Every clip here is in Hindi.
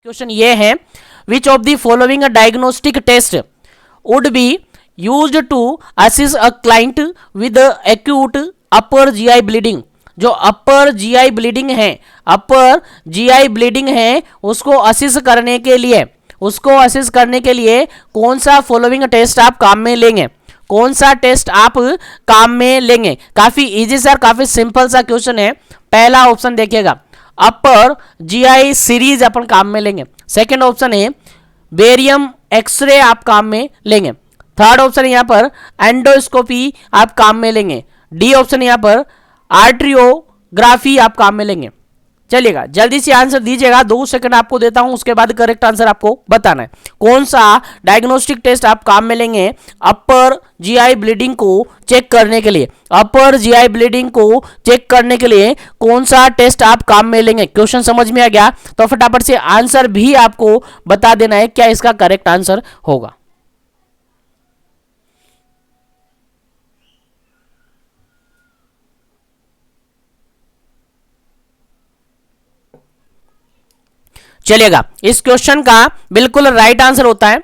क्वेश्चन ये है, which of the following diagnostic test would be used to assist a client with acute upper GI bleeding. जो अपर जीआई ब्लीडिंग है उसको असिस्ट करने के लिए कौन सा फॉलोइंग टेस्ट आप काम में लेंगे, कौन सा टेस्ट आप काम में लेंगे। काफी इजी सर, काफी सिंपल सा क्वेश्चन है। पहला ऑप्शन देखिएगा, अपर जीआई सीरीज अपन काम में लेंगे। सेकंड ऑप्शन है बेरियम एक्सरे आप काम में लेंगे। थर्ड ऑप्शन है यहां पर एंडोस्कोपी आप काम में लेंगे। डी ऑप्शन है यहां पर आर्ट्रियोग्राफी आप काम में लेंगे। चलिएगा जल्दी से आंसर दीजिएगा, 2 सेकंड आपको देता हूं, उसके बाद करेक्ट आंसर आपको बताना है। कौन सा डायग्नोस्टिक टेस्ट आप काम में लेंगे अपर जीआई ब्लीडिंग को चेक करने के लिए। अपर जीआई ब्लीडिंग को चेक करने के लिए कौन सा टेस्ट आप काम में लेंगे। क्वेश्चन समझ में आ गया तो फटाफट से आंसर भी आपको बता देना है क्या इसका करेक्ट आंसर होगा। चलिएगा इस क्वेश्चन का बिल्कुल राइट आंसर होता है,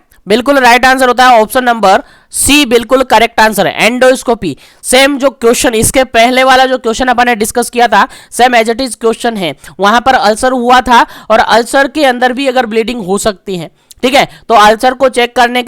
ऑप्शन नंबर सी बिल्कुल करेक्ट आंसर है, एंडोस्कोपी। सेम जो क्वेश्चन इसके पहले वाला जो क्वेश्चन अपन ने डिस्कस किया था, same as it is question है। वहां पर अल्सर हुआ था और अल्सर के अंदर भी अगर ब्लीडिंग हो सकती है, ठीक है, तो अल्सर को चेक करने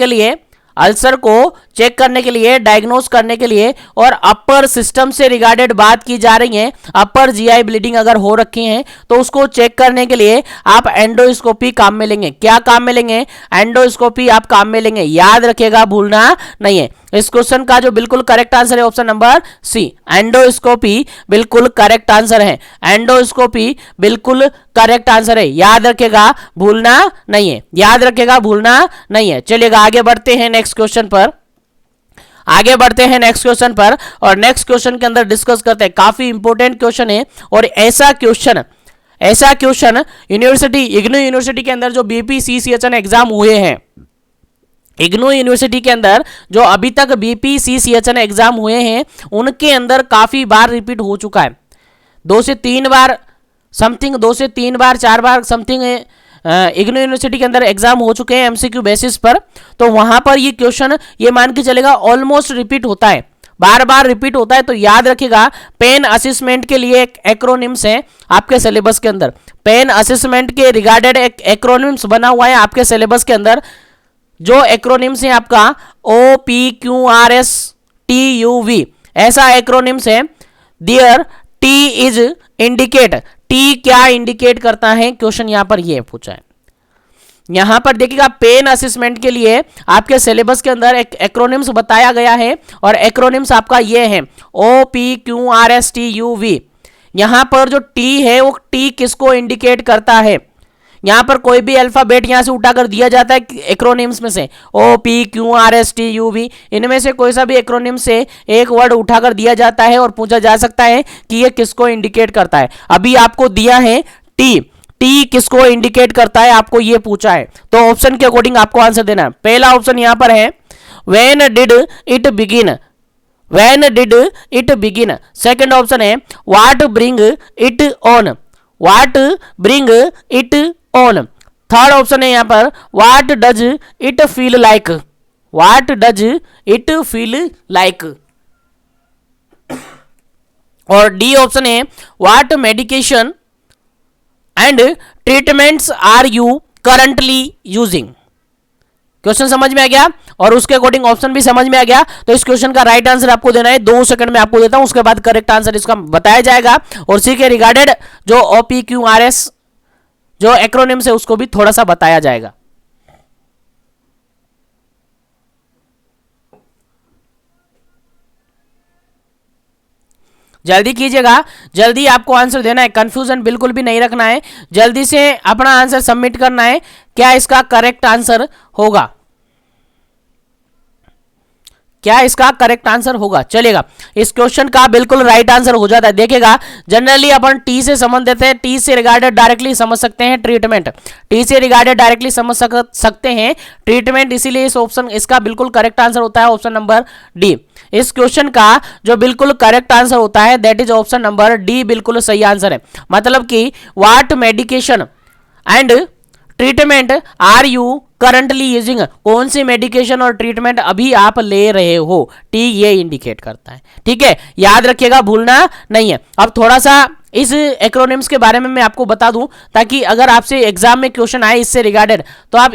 के लिए डायग्नोस करने के लिए और अपर सिस्टम से रिगार्डेड बात की जा रही है। अपर जीआई ब्लीडिंग अगर हो रखी है तो उसको चेक करने के लिए आप एंडोस्कोपी काम में लेंगे। क्या काम में लेंगे? एंडोस्कोपी आप काम में लेंगे। याद रखिएगा, भूलना नहीं है। इस क्वेश्चन का जो बिल्कुल करेक्ट आंसर है ऑप्शन नंबर सी, एंडोस्कोपी बिल्कुल करेक्ट आंसर है। एंडोस्कोपी बिल्कुल करेक्ट आंसर है, याद रखिएगा, भूलना नहीं है। चलिएगा आगे बढ़ते हैं नेक्स्ट क्वेश्चन पर। और नेक्स्ट क्वेश्चन के अंदर डिस्कस करते हैं, काफी इंपॉर्टेंट क्वेश्चन है। और ऐसा क्वेश्चन इग्नू यूनिवर्सिटी के अंदर जो बीपीसीसीएचएन एग्जाम हुए हैं, इग्नू यूनिवर्सिटी के अंदर जो अभी तक बीपीसीसीएचएन एग्जाम हुए हैं उनके अंदर काफी बार रिपीट हो चुका है। 2 से 3 बार 4 बार समथिंग इग्नू यूनिवर्सिटी के अंदर एग्जाम हो चुके हैं एमसीक्यू बेसिस पर। तो वहां पर ये क्वेश्चन ये मान के चलेगा ऑलमोस्ट रिपीट होता है, बार बार रिपीट होता है। तो याद रखिएगा, पेन असेसमेंट के लिए एक एक्रोनिम्स है आपके सिलेबस के अंदर। पेन असेसमेंट के रिगार्डेड एक एक्रोनिम्स बना हुआ है आपके सिलेबस के अंदर। जो एक्रोनिम्स है आपका OPQRSTUV, ऐसा एक्रोनिम्स है। There T is indicate, T क्या इंडिकेट करता है, क्वेश्चन यहां पर ये पूछा है। यहां पर देखिएगा पेन असेसमेंट के लिए आपके सिलेबस के अंदर एक एक्रोनिम्स बताया गया है और एक्रोनिम्स आपका ये है OPQRSTUV। यहां पर जो टी है वो टी किसको इंडिकेट करता है। यहां पर कोई भी अल्फाबेट यहां से उठाकर दिया जाता है एक्रोनिम्स में से, OPQRSTUV, इनमें से कोई सा भी एक्रोनिम से एक वर्ड उठाकर दिया जाता है और पूछा जा सकता है कि ये किसको इंडिकेट करता है। अभी आपको दिया है टी किसको इंडिकेट करता है, आपको ये पूछा है। तो ऑप्शन के अकॉर्डिंग आपको आंसर देना है। पहला ऑप्शन यहां पर है when did it begin. Second option है what bring it on. Third option है यहां पर what does it feel like. और डी ऑप्शन है what medication and treatments are you currently using. Question समझ में आ गया और उसके अकॉर्डिंग ऑप्शन भी समझ में आ गया। तो इस क्वेश्चन का राइट आंसर आपको देना है, 2 सेकंड में आपको देता हूं, उसके बाद करेक्ट आंसर इसका बताया जाएगा। और सी के रिगार्डेड जो OPQRS जो एक्रोनिम्स है उसको भी थोड़ा सा बताया जाएगा। जल्दी कीजिएगा, जल्दी आपको आंसर देना है, कंफ्यूजन बिल्कुल भी नहीं रखना है, जल्दी से अपना आंसर सबमिट करना है। क्या इसका करेक्ट आंसर होगा? चलेगा इस क्वेश्चन का बिल्कुल राइट आंसर हो जाता है। देखिएगा जनरली अपन टी से संबंधित है, टी से रिगार्डेड डायरेक्टली समझ सकते हैं ट्रीटमेंट, इसीलिए इस ऑप्शन इसका बिल्कुल करेक्ट आंसर होता है ऑप्शन नंबर डी। इस क्वेश्चन का जो बिल्कुल करेक्ट आंसर होता है that is option number D, बिल्कुल सही आंसर है। मतलब कि what medication and treatment are you currently using, कौन सी मेडिकेशन और ट्रीटमेंट अभी आप ले रहे हो, टी ये इंडिकेट करता है। ठीक है, याद रखिएगा, भूलना नहीं है। अब थोड़ा सा इस एक्रोनिम्स के बारे में मैं आपको बता दूं, ताकि अगर आपसे एग्जाम में क्वेश्चन आए इससे रिगार्डेड तो आप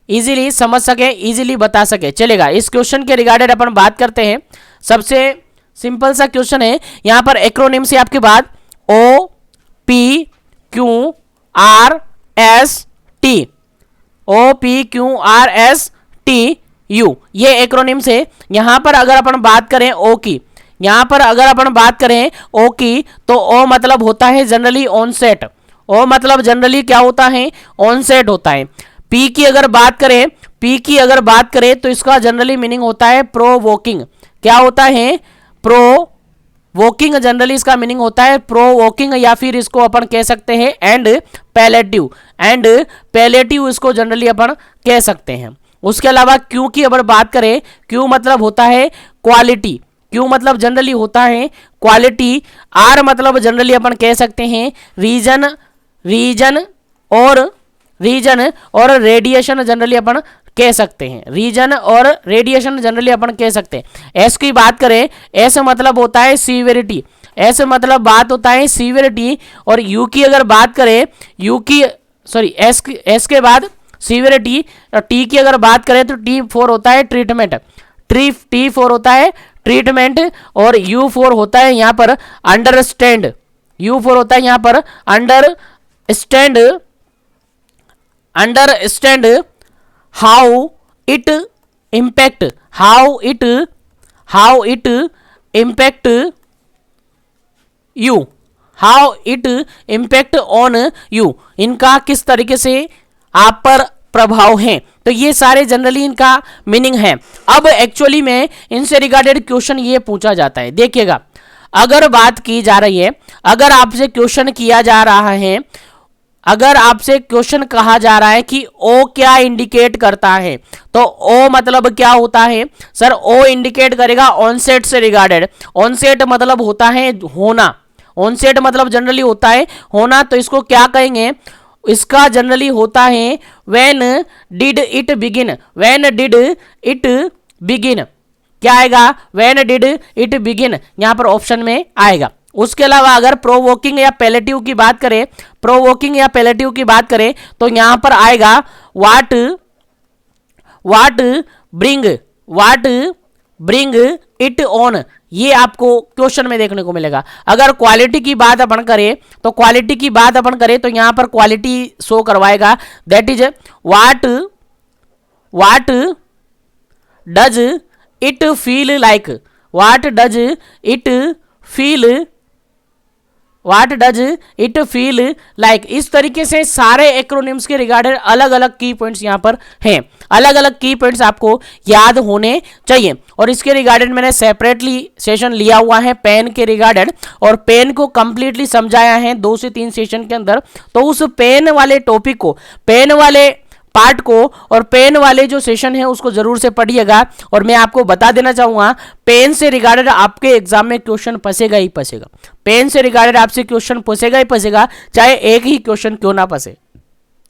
इजीली समझ सके, इजीली बता सके। चलेगा, इस क्वेश्चन के रिगार्डेड अपन बात करते हैं। सबसे सिंपल सा क्वेश्चन है, यहां पर एक्रोनिम से आपके बाद O P Q R S T, O P Q R S T U, ये एक्रोनिम से। यहां पर अगर अपन बात करें ओ की, यहां पर अगर अपन बात करें ओ की, तो ओ मतलब होता है जनरली ऑनसेट, ओ मतलब जनरली क्या होता है, ऑनसेट होता है। पी की अगर बात करें, तो इसका जनरली मीनिंग होता है प्रोवोकिंग। क्या होता है, प्रोवोकिंग, जनरली इसका मीनिंग होता है प्रोवोकिंग, या फिर इसको अपन कह सकते हैं एंड पैलेटिव इसको जनरली अपन कह सकते हैं। उसके अलावा क्यू की अगर बात करें, क्यू मतलब होता है क्वालिटी, क्यू मतलब जनरली होता है क्वालिटी। आर मतलब जनरली अपन कह सकते हैं रीजन और रेडिएशन जनरली अपन कह सकते हैं, रीजन और रेडिएशन जनरली अपन कह सकते हैं। एस की बात करें, एस मतलब होता है सीवियरिटी, एस मतलब बात होता है सीवियरिटी। और यू की अगर बात करें, एस के बाद सीवियरिटी। टी की अगर बात करें तो टी फोर होता है ट्रीटमेंट, टी फोर होता है ट्रीटमेंट। और यू फोर होता है यहाँ पर अंडरस्टैंड, यू फोर होता है यहाँ पर understand how it impact you, how it impact on you, इनका किस तरीके से आप पर प्रभाव है। तो ये सारे जनरली इनका मीनिंग है। अब एक्चुअली में इनसे रिगार्डेड क्वेश्चन ये पूछा जाता है। देखिएगा, अगर बात की जा रही है, अगर आपसे क्वेश्चन किया जा रहा है, अगर आपसे क्वेश्चन कहा जा रहा है कि ओ क्या इंडिकेट करता है, तो ओ मतलब क्या होता है सर, ओ इंडिकेट करेगा ऑनसेट से रिगार्डेड। ऑनसेट मतलब होता है होना, ऑनसेट मतलब जनरली होता है होना। तो इसको क्या कहेंगे, इसका जनरली होता है व्हेन डिड इट बिगिन, क्या आएगा, व्हेन डिड इट बिगिन, यहां पर ऑप्शन में आएगा। उसके अलावा अगर प्रोवोकिंग या पैलेटिव की बात करें, तो यहां पर आएगा व्हाट ब्रिंग इट ऑन, ये आपको क्वेश्चन में देखने को मिलेगा। अगर क्वालिटी की बात अपन करें तो यहां पर क्वालिटी शो करवाएगा, that is what does it feel like, what does it feel like. इस तरीके से सारे एक्रोनिम्स के रिगार्डेड अलग अलग की पॉइंट्स यहाँ पर हैं, अलग अलग की पॉइंट्स आपको याद होने चाहिए। और इसके रिगार्डेड मैंने सेपरेटली सेशन लिया हुआ है पेन के रिगार्डेड, और पेन को कंप्लीटली समझाया है 2 से 3 सेशन के अंदर। तो उस पेन वाले टॉपिक को, पेन वाले पार्ट को और पेन वाले जो सेशन है उसको जरूर से पढ़िएगा। और मैं आपको बता देना चाहूंगा, पेन से रिगार्डेड आपके एग्जाम में क्वेश्चन फंसेगा ही फंसेगा, पेन से रिगार्डेड आपसे क्वेश्चन फंसेगा ही फंसेगा, चाहे एक ही क्वेश्चन क्यों ना फंसे,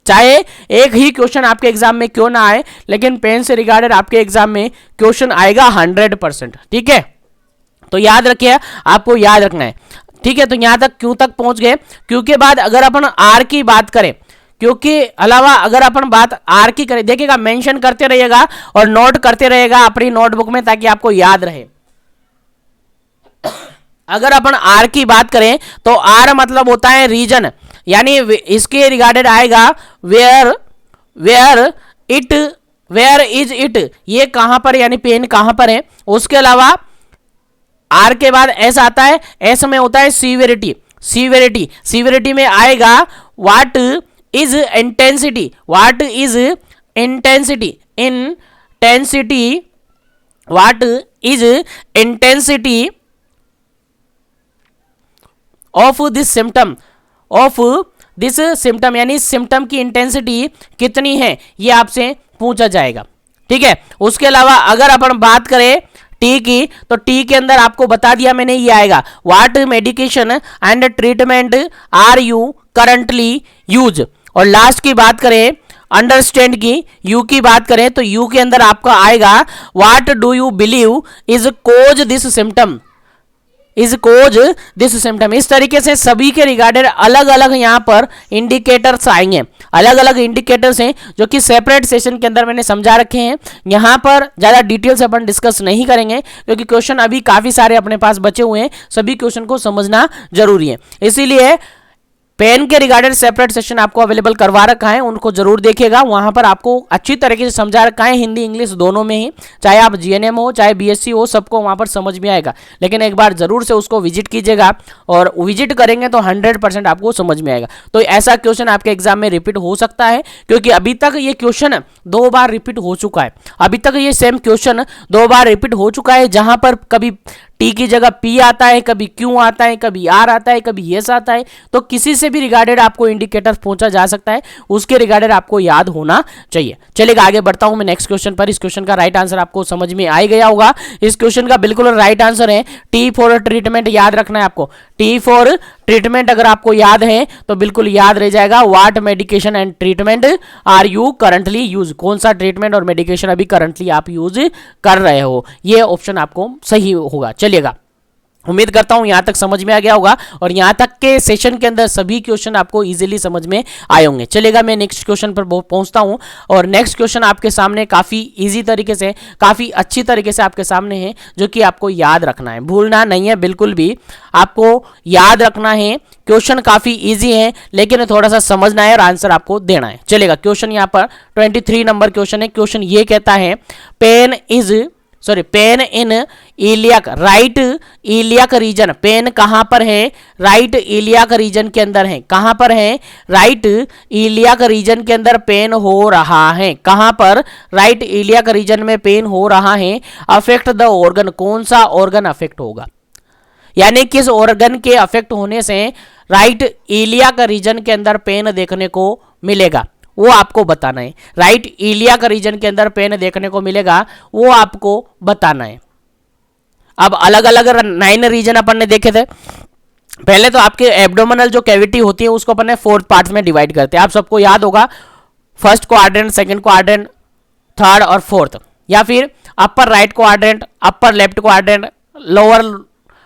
चाहे एक ही क्वेश्चन आपके एग्जाम में क्यों ना आए, लेकिन पेन से रिगार्डेड आपके एग्जाम में क्वेश्चन आएगा 100%। ठीक है, तो याद रखिए, आपको याद रखना है। ठीक है, तो यहां तक क्यों तक पहुंच गए। क्यों के बाद अगर अपन आर की बात करें, क्योंकि अलावा अगर अपन बात आर की करें, देखिएगा मेंशन करते रहिएगा और नोट करते रहेगा अपनी नोटबुक में, ताकि आपको याद रहे। अगर अपन आर की बात करें तो आर मतलब होता है रीजन, यानी इसके रिगार्डेड आएगा वेयर इज इट, ये कहां पर, यानी पेन कहां पर है। उसके अलावा आर के बाद एस आता है, एस में होता है सीवियरिटी में आएगा what is intensity of this symptom, यानी सिम्टम की इंटेंसिटी कितनी है, ये आपसे पूछा जाएगा। ठीक है, उसके अलावा अगर अपन बात करें टी की, तो टी के अंदर आपको बता दिया मैंने, ये आएगा what medication and treatment are you currently use. और लास्ट की बात करें अंडरस्टैंड की, यू की बात करें तो यू के अंदर आपका आएगा what do you believe is cause this symptom, is cause this symptom. इस तरीके से सभी के रिगार्डेड अलग अलग यहाँ पर इंडिकेटर्स आएंगे, अलग अलग इंडिकेटर्स हैं जो कि सेपरेट सेशन के अंदर मैंने समझा रखे हैं। यहाँ पर ज़्यादा डिटेल से अपन डिस्कस नहीं करेंगे क्योंकि क्वेश्चन अभी काफ़ी सारे अपने पास बचे हुए हैं, सभी क्वेश्चन को समझना जरूरी है। इसीलिए पेन के रिगार्डेड सेपरेट सेशन आपको अवेलेबल करवा रखा है, उनको जरूर देखिएगा। वहां पर आपको अच्छी तरीके से समझा रखा है, हिंदी इंग्लिश दोनों में ही, चाहे आप जीएनएम हो चाहे बीएससी हो, सबको वहां पर समझ में आएगा। लेकिन एक बार जरूर से उसको विजिट कीजिएगा और विजिट करेंगे तो 100% आपको समझ में आएगा। तो ऐसा क्वेश्चन आपके एग्जाम में रिपीट हो सकता है क्योंकि अभी तक ये क्वेश्चन 2 बार रिपीट हो चुका है, अभी तक ये सेम क्वेश्चन 2 बार रिपीट हो चुका है, जहां पर कभी टी की जगह पी आता है, कभी क्यू आता है, कभी आर आता है, कभी यस आता है। तो किसी से भी रिगार्डेड आपको इंडिकेटर पूछा जा सकता है, उसके रिगार्डेड आपको याद होना चाहिए। चलिएगा आगे बढ़ता हूं मैं नेक्स्ट क्वेश्चन पर। इस क्वेश्चन का राइट आंसर आपको समझ में आ गया होगा। इस क्वेश्चन का बिल्कुल राइट आंसर है टी फॉर ट्रीटमेंट। याद रखना है आपको, टी फॉर ट्रीटमेंट अगर आपको याद है तो बिल्कुल याद रह जाएगा। What medication and treatment are you currently use, कौन सा ट्रीटमेंट और मेडिकेशन अभी करंटली आप यूज कर रहे हो, ये ऑप्शन आपको सही होगा। चलिएगा, उम्मीद करता हूं यहां तक समझ में आ गया होगा और यहां तक के सेशन के अंदर सभी क्वेश्चन आपको इजीली समझ में आए होंगे। चलेगा मैं नेक्स्ट क्वेश्चन पर पहुंचता हूं और नेक्स्ट क्वेश्चन आपके सामने काफी इजी तरीके से, काफी अच्छी तरीके से आपके सामने है, जो कि आपको याद रखना है, भूलना नहीं है बिल्कुल भी, आपको याद रखना है। क्वेश्चन काफी इजी है लेकिन थोड़ा सा समझना है और आंसर आपको देना है। चलेगा, क्वेश्चन यहाँ पर 23 नंबर क्वेश्चन है। क्वेश्चन ये कहता है pain in iliac right iliac region, pain कहां पर है, राइट इलियक रीजन के अंदर है, कहां पर है, राइट इलियक रीजन के अंदर पेन हो रहा है, कहां पर, राइट इलियक रीजन में पेन हो रहा है। अफेक्ट द ऑर्गन, कौन सा ऑर्गन अफेक्ट होगा, यानी किस ऑर्गन के अफेक्ट होने से राइट इलियक रीजन के अंदर पेन देखने को मिलेगा, वो आपको बताना है। राइट इलियक रीजन के अंदर पेन देखने को मिलेगा, वो आपको बताना है। अब अलग अलग 9 रीजन अपन ने देखे थे। पहले तो आपके एब्डोमिनल जो कैविटी होती है उसको अपन ने 4 पार्ट्स में डिवाइड करते हैं, आप सबको याद होगा, first quadrant, second quadrant, third और फोर्थ, या फिर upper right quadrant, upper left quadrant,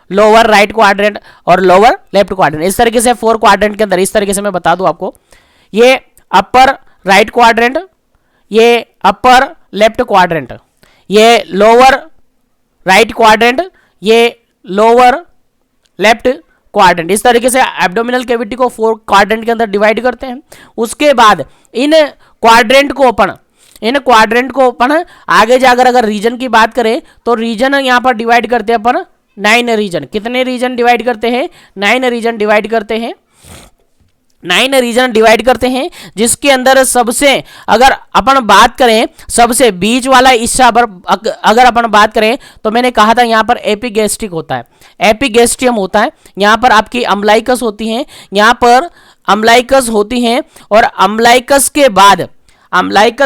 lower right quadrant और लोअर लेफ्ट क्वाड्रेंट। इस तरीके से 4 क्वाड्रेंट के अंदर, इस तरीके से मैं बता दूं आपको, ये अपर राइट क्वाड्रेंट, ये अपर लेफ्ट क्वाड्रेंट, ये लोअर राइट क्वाड्रेंट, ये लोअर लेफ्ट क्वाड्रेंट। इस तरीके से एब्डोमिनल कैविटी को 4 क्वाड्रेंट के अंदर डिवाइड करते हैं। उसके बाद इन क्वाड्रेंट को अपन आगे जाकर अगर रीजन की बात करें तो रीजन यहां पर डिवाइड करते हैं अपन 9 रीजन। कितने रीजन डिवाइड करते हैं, 9 रीजन डिवाइड करते हैं, 9 रीजन डिवाइड करते हैं, जिसके अंदर सबसे, अगर अपन बात करें सबसे बीच वाला हिस्सा पर अगर अपन बात करें तो मैंने कहा था यहाँ पर एपिगैस्ट्रिक होता है, एपिगैस्ट्रियम होता है, यहाँ पर आपकी अम्लाइकस होती हैं, यहाँ पर अम्लाइकस होती हैं, और अम्लाइकस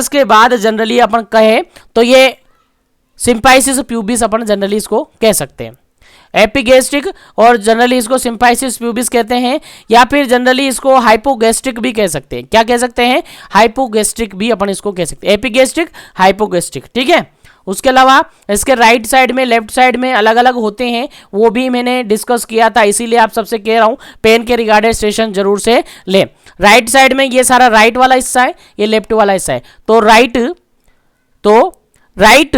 के बाद जनरली अपन कहें तो ये सिम्पाइसिस प्यूबिस अपन जनरली इसको कह सकते हैं, एपिगैस्ट्रिक, और जनरली इसको सिम्पाइसिस प्यूबिस कहते हैं, या फिर जनरली इसको हाइपोगैस्ट्रिक भी कह सकते हैं। क्या कह सकते हैं, हाइपोगैस्ट्रिक भी अपन इसको कह सकते हैं, एपिगैस्ट्रिक, हाइपोगैस्ट्रिक, ठीक है। उसके अलावा इसके राइट साइड में, लेफ्ट साइड में अलग अलग होते हैं, वो भी मैंने डिस्कस किया था, इसीलिए आप सबसे कह रहा हूं पेन के रिगार्डेड सेशन जरूर से ले। राइट साइड में ये सारा राइट वाला हिस्सा है, ये लेफ्ट वाला हिस्सा है, तो राइट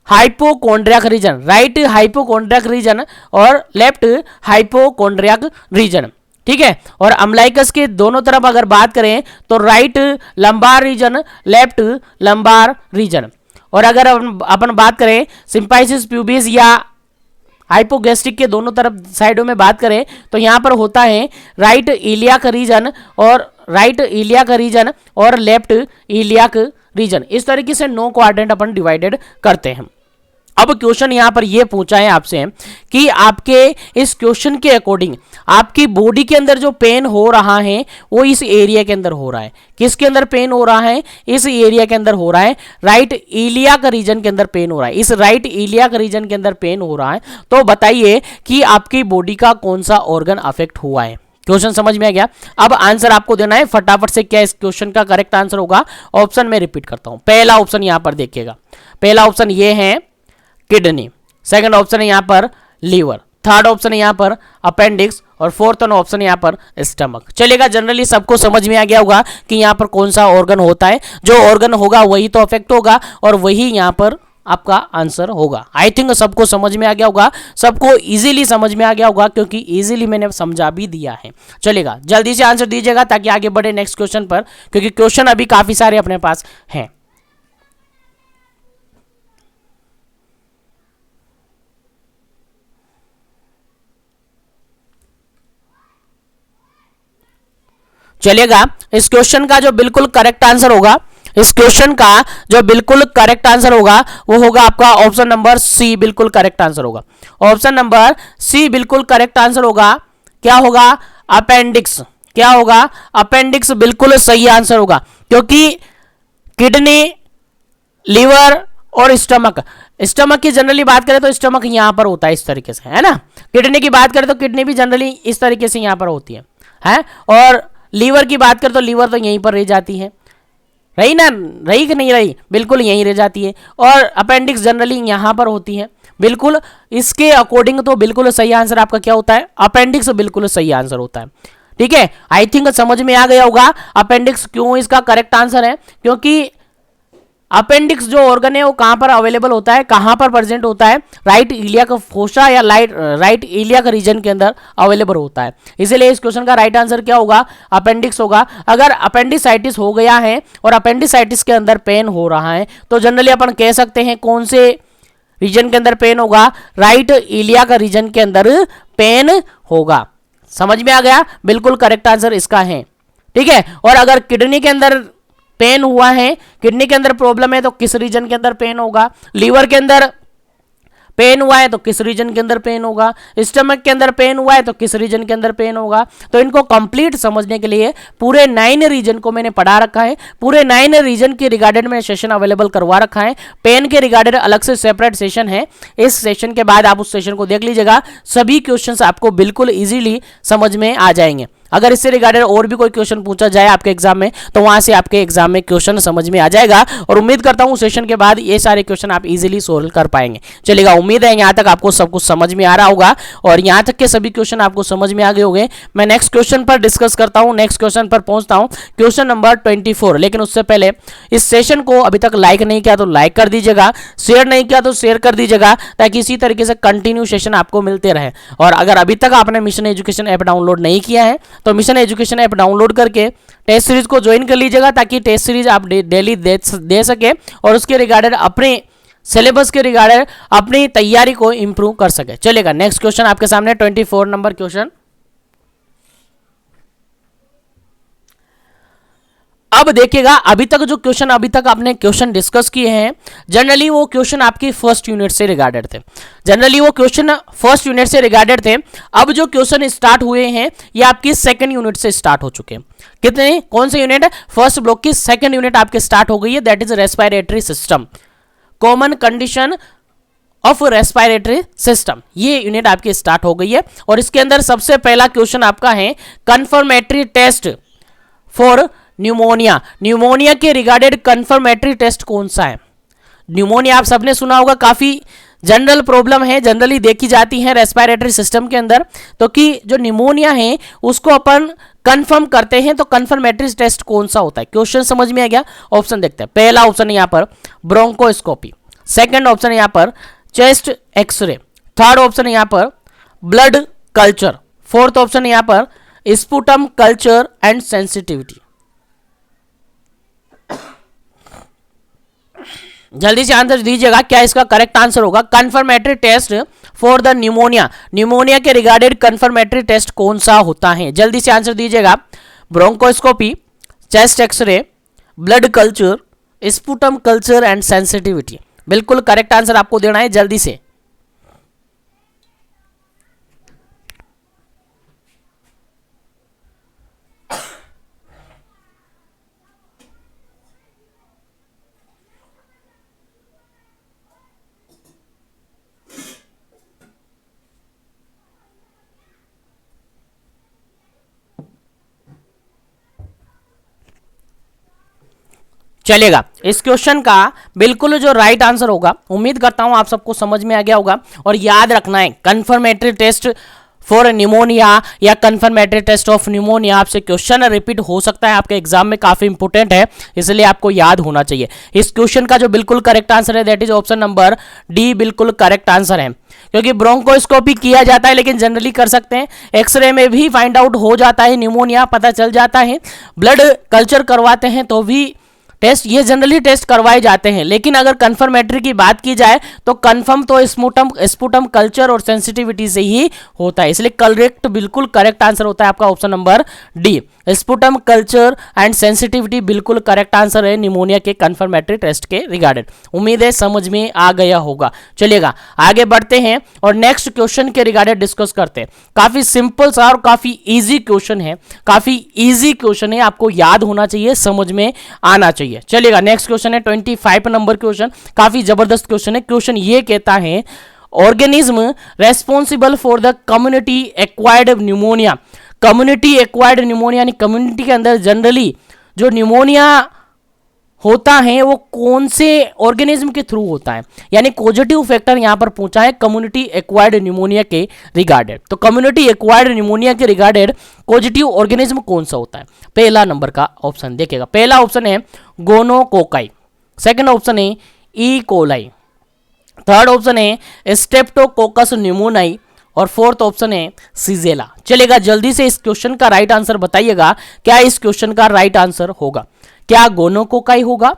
हाइपोकोंड्रियाक रीजन, राइट हाइपोकोंड्रियाक रीजन और लेफ्ट हाइपोकोंड्रियाक रीजन, ठीक है। और अम्लाइकस के दोनों तरफ अगर बात करें तो right lumbar region, left lumbar region. और अगर अपन बात करें सिम्पाइसिस प्यूबिस या हाइपोगैस्ट्रिक के दोनों तरफ साइडों में बात करें तो यहां पर होता है राइट इलियाक रीजन और लेफ्ट इलियाक रीजन। इस तरीके से 9 क्वाड्रेंट अपन डिवाइडेड करते हैं। अब क्वेश्चन यहां पर यह पूछा है आपसे कि आपके इस क्वेश्चन के अकॉर्डिंग आपकी बॉडी के अंदर जो पेन हो रहा है वो इस एरिया के अंदर हो रहा है। किसके अंदर पेन हो रहा है, इस एरिया के अंदर हो रहा है, राइट इलियाक रीजन के अंदर पेन हो रहा है, इस राइट इलियाक रीजन के अंदर पेन हो रहा है। तो बताइए कि आपकी बॉडी का कौन सा ऑर्गन अफेक्ट हुआ है, क्वेश्चन समझ में आ गया। अब आंसर आपको देना है फटाफट से, क्या इस क्वेश्चन का करेक्ट आंसर होगा। ऑप्शन में रिपीट करता हूं। पहला ऑप्शन यहां पर देखिएगा, पहला ऑप्शन ये है किडनी, सेकंड ऑप्शन है यहां पर लीवर, थर्ड ऑप्शन है यहां पर अपेंडिक्स, और फोर्थ ऑप्शन यहां पर स्टमक। चलेगा, जनरली सबको समझ में आ गया होगा कि यहां पर कौन सा ऑर्गन होता है। जो ऑर्गन होगा वही तो अफेक्ट होगा और वही यहां पर आपका आंसर होगा। आई थिंक सबको समझ में आ गया होगा, सबको इजीली समझ में आ गया होगा, क्योंकि इजीली मैंने समझा भी दिया है। चलेगा, जल्दी से आंसर दीजिएगा ताकि आगे बढ़े नेक्स्ट क्वेश्चन पर, क्योंकि क्वेश्चन अभी काफी सारे अपने पास हैं। चलेगा, इस क्वेश्चन का जो बिल्कुल करेक्ट आंसर होगा, इस क्वेश्चन का जो बिल्कुल करेक्ट आंसर होगा वो होगा आपका ऑप्शन नंबर सी, बिल्कुल करेक्ट आंसर होगा। ऑप्शन नंबर सी बिल्कुल करेक्ट आंसर होगा। क्या होगा? अपेंडिक्स। क्या होगा? अपेंडिक्स बिल्कुल सही आंसर होगा, क्योंकि किडनी, लीवर और स्टमक, स्टमक की जनरली बात करें तो स्टमक यहां पर होता है इस तरीके से, है ना। किडनी की बात करें तो किडनी भी जनरली इस तरीके से यहां पर होती है। और लीवर की बात करें तो लीवर तो यहीं पर रह जाती है, रही ना, रही कि नहीं रही, बिल्कुल यहीं रह जाती है। और अपेंडिक्स जनरली यहां पर होती है। बिल्कुल इसके अकॉर्डिंग तो बिल्कुल सही आंसर आपका क्या होता है? अपेंडिक्स बिल्कुल सही आंसर होता है। ठीक है, आई थिंक समझ में आ गया होगा अपेंडिक्स क्यों इसका करेक्ट आंसर है, क्योंकि अपेंडिक्स जो ऑर्गन है वो कहां पर अवेलेबल होता है, कहां पर प्रेजेंट होता है? राइट इलियक फोसा या राइट इलियक रीजन के अंदर अवेलेबल होता है। इसीलिए इस क्वेश्चन का राइट आंसर क्या होगा? अपेंडिक्स होगा। अगर अपेंडिसाइटिस हो गया है और अपेंडिसाइटिस के अंदर पेन हो रहा है तो जनरली अपन कह सकते हैं कौन से रीजन के अंदर पेन होगा? राइट इलियक रीजन के अंदर पेन होगा। समझ में आ गया? बिल्कुल करेक्ट आंसर इसका है। ठीक है, और अगर किडनी के अंदर पेन हुआ है, किडनी के अंदर प्रॉब्लम है तो किस रीजन के अंदर पेन होगा? लीवर के अंदर पेन हुआ है तो किस रीजन के अंदर पेन होगा? स्टमक के अंदर पेन हुआ है तो किस रीजन के अंदर पेन होगा? तो इनको कंप्लीट समझने के लिए पूरे 9 रीजन को मैंने पढ़ा रखा है, पूरे 9 रीजन के रिगार्डेड मैंने सेशन अवेलेबल करवा रखा है। पेन के रिगार्डेड अलग से सेपरेट सेशन है, इस सेशन के बाद आप उस सेशन को देख लीजिएगा, सभी क्वेश्चंस आपको बिल्कुल इजीली समझ में आ जाएंगे। अगर इससे रिगार्डेड और भी कोई क्वेश्चन पूछा जाए आपके एग्जाम में तो वहां से आपके एग्जाम में क्वेश्चन समझ में आ जाएगा, और उम्मीद करता हूं सेशन के बाद ये सारे क्वेश्चन आप इजीली सोल्व कर पाएंगे। चलेगा, उम्मीद है यहां तक आपको सब कुछ समझ में आ रहा होगा और यहां तक के सभी क्वेश्चन आपको समझ में आ गए होंगे। मैं नेक्स्ट क्वेश्चन पर डिस्कस करता हूं, नेक्स्ट क्वेश्चन पर पहुंचता हूं, क्वेश्चन नंबर 24। लेकिन उससे पहले इस सेशन को अभी तक लाइक नहीं किया तो लाइक कर दीजिएगा, शेयर नहीं किया तो शेयर कर दीजिएगा, ताकि इसी तरीके से कंटिन्यू सेशन आपको मिलते रहे। और अगर अभी तक आपने मिशन एजुकेशन ऐप डाउनलोड नहीं किया है तो मिशन एजुकेशन ऐप डाउनलोड करके टेस्ट सीरीज को ज्वाइन कर लीजिएगा, ताकि टेस्ट सीरीज आप डेली दे सके और उसके रिगार्डेड अपने सिलेबस के रिगार्डेड अपनी तैयारी को इंप्रूव कर सके। चलेगा, नेक्स्ट क्वेश्चन आपके सामने 24 नंबर क्वेश्चन। अब देखिएगा, अभी तक जो क्वेश्चन अभी तक आपने क्वेश्चन डिस्कस किए हैं जनरली वो क्वेश्चन आपकी फर्स्ट यूनिट से रिगार्डेड थे, जनरली वो क्वेश्चन फर्स्ट यूनिट से रिगार्डेड थे। अब जो क्वेश्चन स्टार्ट हुए हैं ये आपकी सेकंड यूनिट से स्टार्ट हो चुके हैं। कितने, कौन से यूनिट? फर्स्ट ब्लॉक की सेकंड यूनिट आपके स्टार्ट हो गई है, that is respiratory system, common condition of respiratory system, ये यूनिट आपकी स्टार्ट हो गई है। और इसके अंदर सबसे पहला क्वेश्चन आपका है confirmatory test for pneumonia. Pneumonia के रिगार्डेड कंफर्मेटरी टेस्ट कौन सा है? न्यूमोनिया आप सबने सुना होगा, काफी जनरल प्रॉब्लम है, जनरली देखी जाती है रेस्पिरेटरी सिस्टम के अंदर। तो कि जो न्यूमोनिया है उसको अपन कंफर्म करते हैं तो कंफर्मेटरी टेस्ट कौन सा होता है? क्वेश्चन समझ में आ गया? ऑप्शन देखते हैं। पहला ऑप्शन है यहां पर ब्रोंकोस्कोपी, सेकंड ऑप्शन है यहां पर चेस्ट एक्सरे, थर्ड ऑप्शन है यहां पर ब्लड कल्चर, फोर्थ ऑप्शन है यहां पर स्पुटम कल्चर एंड सेंसिटिविटी। जल्दी से आंसर दीजिएगा, क्या इसका करेक्ट आंसर होगा? Confirmatory test for the pneumonia, pneumonia के रिगार्डेड कंफर्मेटरी टेस्ट कौन सा होता है? जल्दी से आंसर दीजिएगा। Bronchoscopy, chest x-ray, blood culture, sputum culture and sensitivity. बिल्कुल करेक्ट आंसर आपको देना है जल्दी से। चलेगा। इस क्वेश्चन का बिल्कुल जो राइट आंसर होगा, उम्मीद करता हूं आप सबको समझ में आ गया होगा। और याद रखना है, कंफर्मेटरी टेस्ट फॉर न्यूमोनिया या कंफर्मेटरी टेस्ट ऑफ न्यूमोनिया आपसे क्वेश्चन रिपीट हो सकता है आपके एग्जाम में, काफी इंपोर्टेंट है, इसलिए आपको याद होना चाहिए। इस क्वेश्चन का जो बिल्कुल करेक्ट आंसर है that is option number D, बिल्कुल करेक्ट आंसर है। क्योंकि ब्रोंकोस्कोपी किया जाता है लेकिन जनरली कर सकते हैं, एक्सरे में भी फाइंड आउट हो जाता है, न्यूमोनिया पता चल जाता है, ब्लड कल्चर करवाते हैं तो भी टेस्ट, ये जनरली टेस्ट करवाए जाते हैं। लेकिन अगर कंफर्मेटरी की बात की जाए तो कंफर्म तो स्पुटम कल्चर और सेंसिटिविटी से ही होता है, इसलिए करेक्ट, बिल्कुल करेक्ट आंसर होता है आपका option number D, sputum culture and sensitivity बिल्कुल करेक्ट आंसर है निमोनिया के कंफर्मेटरी टेस्ट के रिगार्डेड। उम्मीद है समझ में आ गया होगा। चलिएगा आगे बढ़ते हैं और नेक्स्ट क्वेश्चन के रिगार्डेड डिस्कस करते हैं। काफी सिंपल सा और काफी इजी क्वेश्चन है, काफी इजी क्वेश्चन है, आपको याद होना चाहिए, समझ में आना चाहिए। चलिएगा नेक्स्ट क्वेश्चन है 25 नंबर क्वेश्चन, काफी जबरदस्त क्वेश्चन है। क्वेश्चन ये कहता है organism responsible for the community acquired pneumonia. Community acquired pneumonia यानी कम्युनिटी के अंदर जनरली जो न्यूमोनिया होता है वो कौन से ऑर्गेनिज्म के थ्रू होता है, यानी पॉजिटिव फैक्टर यहां पर पूछा है कम्युनिटी एक्वायर्ड न्यूमोनिया के रिगार्डेड। तो कम्युनिटी एक्वायर्ड न्यूमोनिया के रिगार्डेड पॉजिटिव ऑर्गेनिज्म कौन सा होता है? पहला नंबर का ऑप्शन देखिएगा, पहला ऑप्शन है गोनोकोकाई, सेकंड ऑप्शन है ई कोलाई, थर्ड ऑप्शन है स्ट्रेप्टोकोकस न्यूमोनाई और फोर्थ ऑप्शन है सीजेला। चलेगा जल्दी से इस क्वेश्चन का राइट आंसर बताइएगा, क्या इस क्वेश्चन का राइट आंसर होगा? क्या गोनोकोकाई होगा,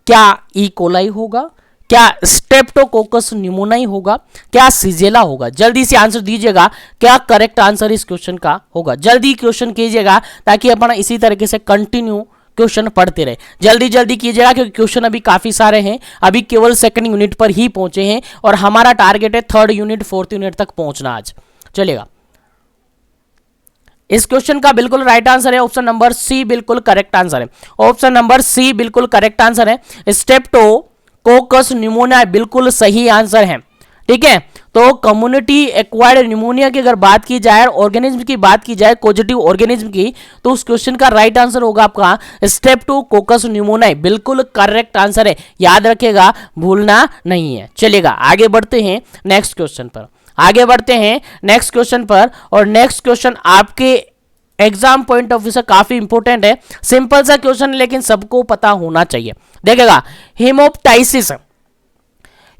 क्या ई कोलाई होगा, क्या स्ट्रेप्टोकोकस न्यूमोनाई होगा, क्या सीजेला होगा? जल्दी से आंसर दीजिएगा, क्या करेक्ट आंसर इस क्वेश्चन का होगा? जल्दी क्वेश्चन कीजिएगा ताकि अपन इसी तरीके से कंटिन्यू क्वेश्चन पढ़ते रहे। जल्दी जल्दी कीजिएगा क्योंकि क्वेश्चन अभी काफी सारे हैं, अभी केवल सेकंड यूनिट पर ही पहुंचे हैं और हमारा टारगेट है थर्ड यूनिट फोर्थ यूनिट तक पहुंचना आज। चलेगा इस क्वेश्चन का बिल्कुल राइट आंसर है ऑप्शन नंबर सी, बिल्कुल करेक्ट आंसर है। ऑप्शन नंबर सी बिल्कुल करेक्ट आंसर है। स्ट्रेप्टोकोकस न्यूमोनिया बिल्कुल सही आंसर है। ठीक है, तो कम्युनिटी एक्वायर्ड न्यूमोनिया की अगर बात की जाए, ऑर्गेनिज्म की बात की जाए, पॉजिटिव ऑर्गेनिज्म की, तो उस क्वेश्चन का राइट आंसर होगा आपका स्ट्रेप्टोकोकस न्यूमोनिया, बिल्कुल करेक्ट आंसर है, याद रखिएगा, भूलना नहीं है। चलिएगा आगे बढ़ते हैं नेक्स्ट क्वेश्चन पर, आगे बढ़ते हैं नेक्स्ट क्वेश्चन पर। और नेक्स्ट क्वेश्चन आपके एग्जाम पॉइंट ऑफ व्यू से काफी इंपॉर्टेंट है, सिंपल सा क्वेश्चन लेकिन सबको पता होना चाहिए। देखिएगा हेमोप्टाइसिस,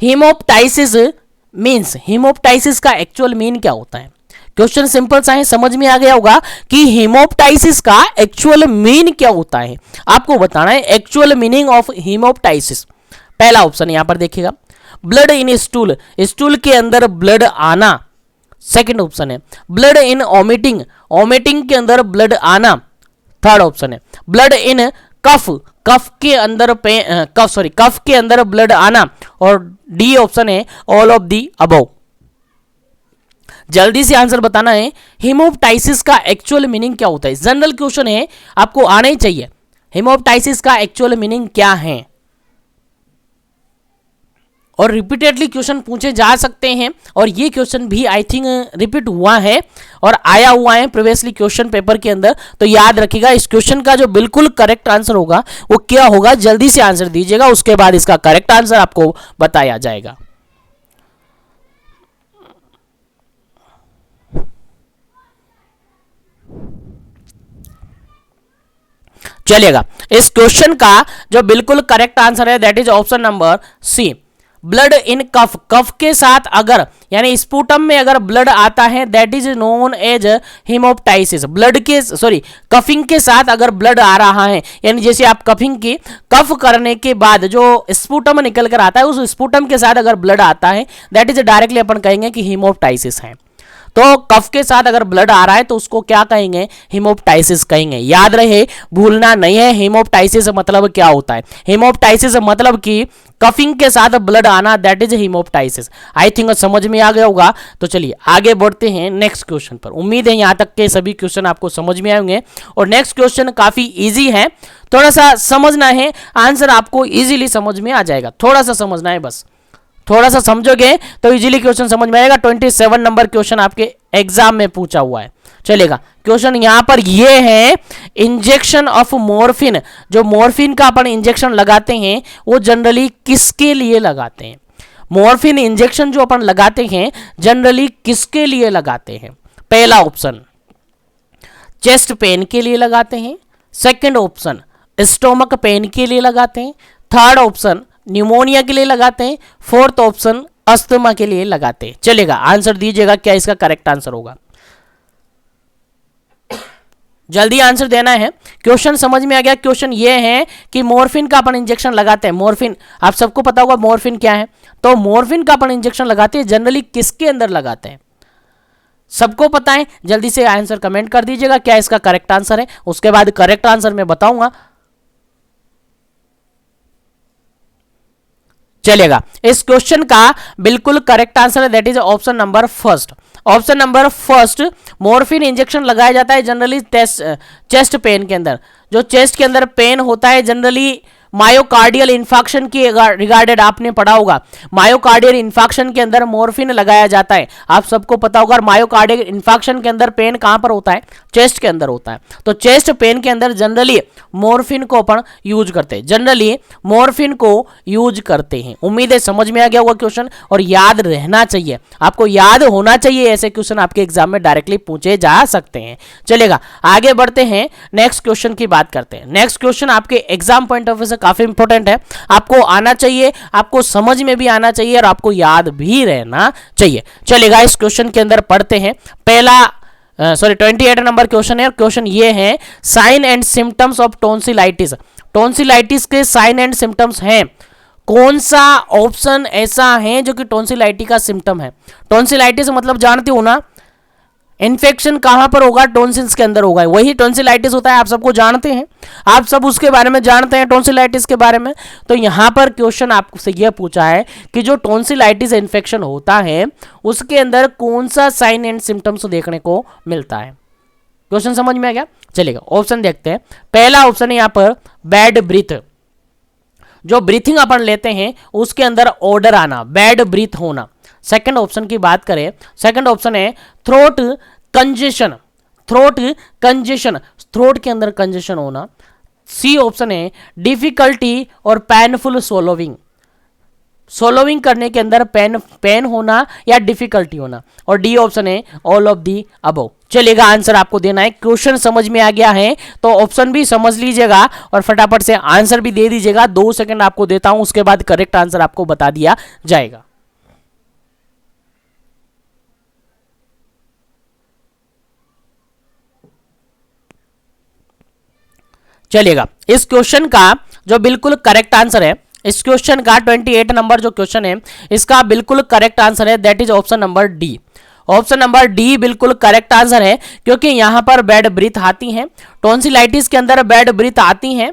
हेमोप्टाइसिस मींस, हेमोप्टाइसिस का एक्चुअल मीन क्या होता है? क्वेश्चन सिंपल सा है, समझ में आ गया होगा कि हेमोप्टाइसिस का एक्चुअल मीन क्या होता है, आपको बताना है एक्चुअल मीनिंग ऑफ हेमोप्टाइसिस। पहला ऑप्शन यहां पर देखिएगा ब्लड इन स्टूल, स्टूल के अंदर ब्लड आना। सेकंड ऑप्शन है ब्लड इन वॉमिटिंग, वॉमिटिंग के अंदर ब्लड आना। थर्ड ऑप्शन है ब्लड इन कफ, कफ के अंदर कफ के अंदर ब्लड आना। और डी ऑप्शन है ऑल ऑफ दी अबव। जल्दी से आंसर बताना है, हेमोप्टाइसिस का एक्चुअल मीनिंग क्या होता है? जनरल क्वेश्चन है, आपको आना ही चाहिए, हेमोप्टाइसिस का एक्चुअल मीनिंग क्या है? और रिपीटेडली क्वेश्चन पूछे जा सकते हैं और ये क्वेश्चन भी आई थिंक रिपीट हुआ है और आया हुआ है प्रीवियसली क्वेश्चन पेपर के अंदर। तो याद रखिएगा इस क्वेश्चन का जो बिल्कुल करेक्ट आंसर होगा वो क्या होगा, जल्दी से आंसर दीजिएगा, उसके बाद इसका करेक्ट आंसर आपको बताया जाएगा। चलिएगा इस क्वेश्चन का जो बिल्कुल करेक्ट आंसर है that is option number C, blood in cough, cough के साथ अगर यानी स्पूटम में अगर ब्लड आता है that is known as haemoptysis. Blood के कफिंग के साथ अगर ब्लड आ रहा है, यानी जैसे आप कफ करने के बाद जो स्पूटम निकल कर आता है उस स्पूटम के साथ अगर ब्लड आता है दैट इज डायरेक्टली अपन कहेंगे कि हेमोप्टाइसिस है। तो कफ के साथ अगर ब्लड आ रहा है तो उसको क्या कहेंगे? हेमोप्टाइसिस कहेंगे। याद रहे, भूलना नहीं है, हेमोप्टाइसिस मतलब क्या होता है? हेमोप्टाइसिस मतलब कि कफिंग के साथ ब्लड आना, that is haemoptysis. I think समझ में आ गया होगा। तो चलिए आगे बढ़ते हैं नेक्स्ट क्वेश्चन पर। उम्मीद है यहां तक के सभी क्वेश्चन आपको समझ में आएंगे और नेक्स्ट क्वेश्चन काफी इजी है, थोड़ा सा समझना है, आंसर आपको इजीली समझ में आ जाएगा, थोड़ा सा समझना है, बस थोड़ा सा समझोगे तो इजीली क्वेश्चन समझ में आएगा। 27 नंबर क्वेश्चन आपके एग्जाम में पूछा हुआ है। चलेगा। क्वेश्चन यहां पर ये है, इंजेक्शन ऑफ मॉर्फिन, जो मॉर्फिन का अपन इंजेक्शन लगाते हैं वो जनरली किसके लिए लगाते हैं? मॉर्फिन इंजेक्शन जो अपन लगाते हैं जनरली किसके लिए लगाते हैं? पहला ऑप्शन चेस्ट पेन के लिए लगाते हैं, सेकंड ऑप्शन स्टोमक पेन के लिए लगाते हैं, थर्ड ऑप्शन न्यूमोनिया के लिए लगाते हैं, फोर्थ ऑप्शन अस्थमा के लिए लगाते हैं। चलेगा, आंसर दीजिएगा, क्या इसका करेक्ट आंसर होगा? जल्दी आंसर देना है। क्वेश्चन समझ में आ गया? क्वेश्चन ये है कि मॉर्फिन का अपन इंजेक्शन लगाते हैं, मॉर्फिन आप सबको पता होगा मॉर्फिन क्या है, तो मॉर्फिन का अपन इंजेक्शन लगाते हैं जनरली किसके अंदर लगाते हैं? सबको पता है? जल्दी से आंसर कमेंट कर दीजिएगा क्या इसका करेक्ट आंसर है, उसके बाद करेक्ट आंसर मैं बताऊंगा। चलेगा, इस क्वेश्चन का बिल्कुल करेक्ट आंसर है, that is option number first. Option number first, morphine injection लगाया जाता है जनरली चेस्ट पेन के अंदर। जो चेस्ट के अंदर पेन होता है जनरली मायोकार्डियल इन्फेक्शन के रिगार्डेड आपने पढ़ा होगा, मायोकार्डियल इन्फेक्शन के अंदर मॉर्फिन लगाया जाता है, आप सबको पता होगा। मायोकार्डियल इन्फेक्शन के अंदर पेन कहां पर होता है? चेस्ट के अंदर होता है। तो चेस्ट पेन के अंदर जनरली मॉर्फिन को अपन यूज करते हैं, जनरली मॉर्फिन को यूज करते हैं। उम्मीद है समझ में आ गया होगा क्वेश्चन, और याद रहना चाहिए, आपको याद होना चाहिए, ऐसे क्वेश्चन आपके एग्जाम में डायरेक्टली पूछे जा सकते हैं। चलेगा, आगे बढ़ते हैं, नेक्स्ट क्वेश्चन की बात करते हैं। नेक्स्ट क्वेश्चन आपके एग्जाम पॉइंट ऑफ व्यू से काफी इंपॉर्टेंट है, आपको आना चाहिए, आपको समझ में भी आना चाहिए और आपको याद भी रहना चाहिए। चलेगा, इस क्वेश्चन के अंदर पढ़ते हैं। पहला 28 नंबर क्वेश्चन है, और क्वेश्चन ये है, sign and symptoms of tonsillitis. Tonsillitis के साइन एंड सिम्टम्स हैं, कौन सा ऑप्शन ऐसा है जो कि टॉन्सिलाइटिस का सिम्टम है? टॉन्सिलाइटिस मतलब जानते हो ना, इन्फेक्शन कहां पर होगा? टॉन्सिल्स के अंदर होगा, वही टॉन्सिलाइटिस होता है, आप सबको जानते हैं, आप सब उसके बारे में जानते हैं टॉन्सिलाइटिस के बारे में। तो यहां पर क्वेश्चन आपसे यह पूछा है कि जो टॉन्सिलाइटिस इन्फेक्शन होता है उसके अंदर कौन सा साइन एंड सिम्टम्स देखने को मिलता है? क्वेश्चन समझ में आ गया? चलेगा, ऑप्शन देखते हैं। पहला ऑप्शन है यहां पर बैड ब्रीथ, जो ब्रीथिंग अपन लेते हैं उसके अंदर ऑर्डर आना, बैड ब्रीथ होना। सेकंड ऑप्शन की बात करें, सेकंड ऑप्शन है throat congestion, throat congestion, throat के अंदर कंजेशन होना। सी ऑप्शन है डिफिकल्टी और पेनफुल सोलोविंग, सोलोविंग करने के अंदर पेन होना या डिफिकल्टी होना। और डी ऑप्शन है ऑल ऑफ दी अबव। चलेगा, आंसर आपको देना है। क्वेश्चन समझ में आ गया है तो ऑप्शन भी समझ लीजिएगा और फटाफट से आंसर भी दे दीजिएगा। 2 सेकंड आपको देता हूं, उसके बाद करेक्ट आंसर आपको बता दिया जाएगा। चलिएगा, इस क्वेश्चन का जो बिल्कुल करेक्ट आंसर है, इस क्वेश्चन का 28 नंबर जो क्वेश्चन है इसका बिल्कुल करेक्ट आंसर है, that is option number D. Option number D बिल्कुल करेक्ट आंसर है, क्योंकि यहां पर बैड ब्रीथ आती है, टॉन्सिलाइटिस के अंदर बैड ब्रीथ आती है,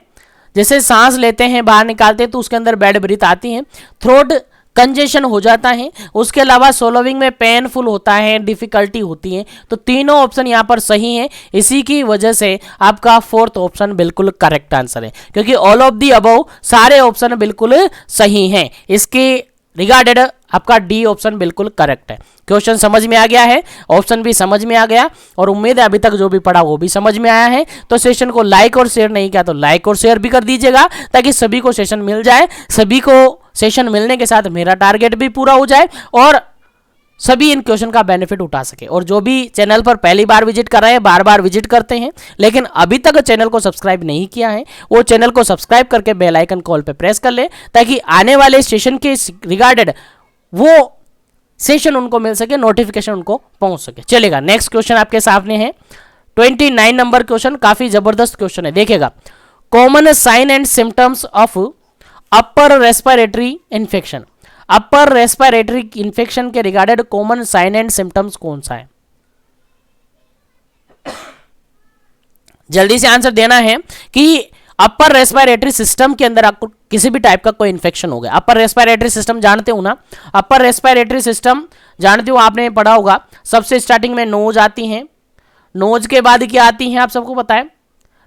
जैसे सांस लेते हैं बाहर निकालते हैं तो उसके अंदर बैड ब्रीथ आती है, थ्रोट कंजेशन हो जाता है, उसके अलावा सोलोविंग में पेनफुल होता है, डिफिकल्टी होती है। तो तीनों ऑप्शन यहाँ पर सही हैं, इसी की वजह से आपका फोर्थ ऑप्शन बिल्कुल करेक्ट आंसर है, क्योंकि ऑल ऑफ दी अबव सारे ऑप्शन बिल्कुल सही हैं। इसके रिगार्डेड आपका डी ऑप्शन बिल्कुल करेक्ट है। क्वेश्चन समझ में आ गया है, ऑप्शन भी समझ में आ गया, और उम्मीद है अभी तक जो भी पढ़ा वो भी समझ में आया है। तो सेशन को लाइक और शेयर नहीं किया तो लाइक और शेयर भी कर दीजिएगा, ताकि सभी को सेशन मिल जाए। सभी को सेशन मिलने के साथ मेरा टारगेट भी पूरा हो जाए और सभी इन क्वेश्चन का बेनिफिट उठा सके। और जो भी चैनल पर पहली बार विजिट कर रहे हैं, बार बार विजिट करते हैं, लेकिन अभी तक चैनल को सब्सक्राइब नहीं किया है, वो चैनल को सब्सक्राइब करके बेल आइकन कॉल पे प्रेस कर ले, ताकि आने वाले सेशन के रिगार्डेड वो सेशन उनको मिल सके, नोटिफिकेशन उनको पहुंच सके। चलेगा, नेक्स्ट क्वेश्चन आपके सामने है 29 नंबर क्वेश्चन, काफी जबरदस्त क्वेश्चन है, देखिएगा। Common sign and symptoms of upper respiratory infection, upper respiratory infection के regarded common sign and symptoms कौन सा है? जल्दी से आंसर देना है कि अपर रेस्पिरेटरी सिस्टम के अंदर आपको किसी भी टाइप का कोई इन्फेक्शन हो गया। अपर रेस्पिरेटरी सिस्टम जानते हो ना, अपर रेस्पिरेटरी सिस्टम जानते हो, आपने पढ़ा होगा। सबसे स्टार्टिंग में नोज आती है, नोज के बाद क्या आती है आप सबको पता है,